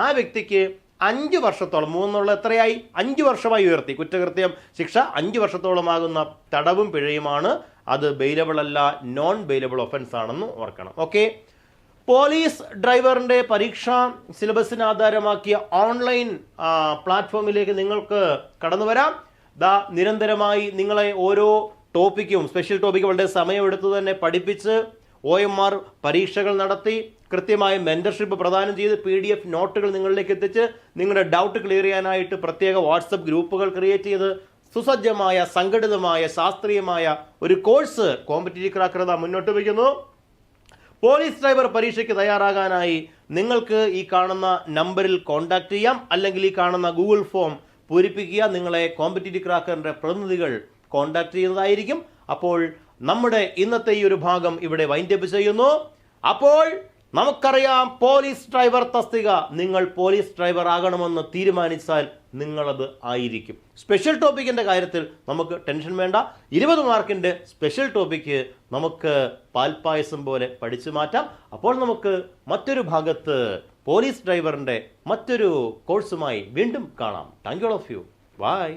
ആ വ്യക്തിക്ക് 5 വർഷത്തോളം, 3 എത്രയായി? 5 വർഷമായി ഉയർത്തി. കുറ്റകൃത്യം ശിക്ഷ 5 വർഷത്തോളമാകുന്ന തടവും പിഴയുമാണ്. അത് ബെയിലബിൾ അല്ല, നോൺ ബെയിലബിൾ ഒഫൻസ് ആണെന്ന് ഓർക്കണം. ഓക്കെ. പോലീസ് ഡ്രൈവറിന്റെ പരീക്ഷാ സിലബസിന് ആധാരമാക്കിയ ഓൺലൈൻ പ്ലാറ്റ്ഫോമിലേക്ക് നിങ്ങൾക്ക് കടന്നു വരാം. നിരന്തരമായി നിങ്ങളെ ഓരോ ടോപ്പിക്കും, സ്പെഷ്യൽ ടോപ്പിക്കും വളരെ സമയമെടുത്ത് തന്നെ പഠിപ്പിച്ച് OMR പരീക്ഷകൾ നടത്തി കൃത്യമായ മെന്റർഷിപ്പ് പ്രദാനം ചെയ്ത് PDF നോട്ടുകൾ നിങ്ങളിലേക്ക് എത്തിച്ച് നിങ്ങളുടെ ഡൗട്ട് ക്ലിയർ ചെയ്യാനായിട്ട് പ്രത്യേക വാട്സപ്പ് ഗ്രൂപ്പുകൾ ക്രിയേറ്റ് ചെയ്ത് സുസജ്ജമായ, സംഘടിതമായ, ശാസ്ത്രീയമായ ഒരു കോഴ്സ് കോമ്പറ്റീറ്റീവ് ക്രാക്കർ മുന്നോട്ട് വയ്ക്കുന്നു. പോലീസ് ഡ്രൈവർ പരീക്ഷയ്ക്ക് തയ്യാറാകാനായി നിങ്ങൾക്ക് ഈ കാണുന്ന നമ്പറിൽ കോൺടാക്ട് ചെയ്യാം, അല്ലെങ്കിൽ ഈ കാണുന്ന ഗൂഗിൾ ഫോം പൂരിപ്പിക്കുക. നിങ്ങളെ കോമ്പറ്റീറ്റീവ് ക്രാക്കറിന്റെ പ്രതിനിധികൾ കോൺടാക്ട് ചെയ്യുന്നതായിരിക്കും. അപ്പോൾ നമ്മുടെ ഇന്നത്തെ ഈ ഒരു ഭാഗം ഇവിടെ വൈൻഡപ്പ് ചെയ്യുന്നു. അപ്പോൾ നമുക്കറിയാം, പോലീസ് ഡ്രൈവർ തസ്തിക നിങ്ങൾ പോലീസ് ഡ്രൈവർ ആകണമെന്ന് തീരുമാനിച്ചാൽ നിങ്ങളത് ആയിരിക്കും. സ്പെഷ്യൽ ടോപ്പിക്കിന്റെ കാര്യത്തിൽ നമുക്ക് ടെൻഷൻ വേണ്ട. 20 മാർക്കിന്റെ സ്പെഷ്യൽ ടോപ്പിക്ക് നമുക്ക് പാൽപ്പായസം പോലെ പഠിച്ചു മാറ്റാം. അപ്പോൾ നമുക്ക് മറ്റൊരു ഭാഗത്ത് പോലീസ് ഡ്രൈവറിന്റെ മറ്റൊരു കോഴ്സുമായി വീണ്ടും കാണാം. Thank you all of you. By.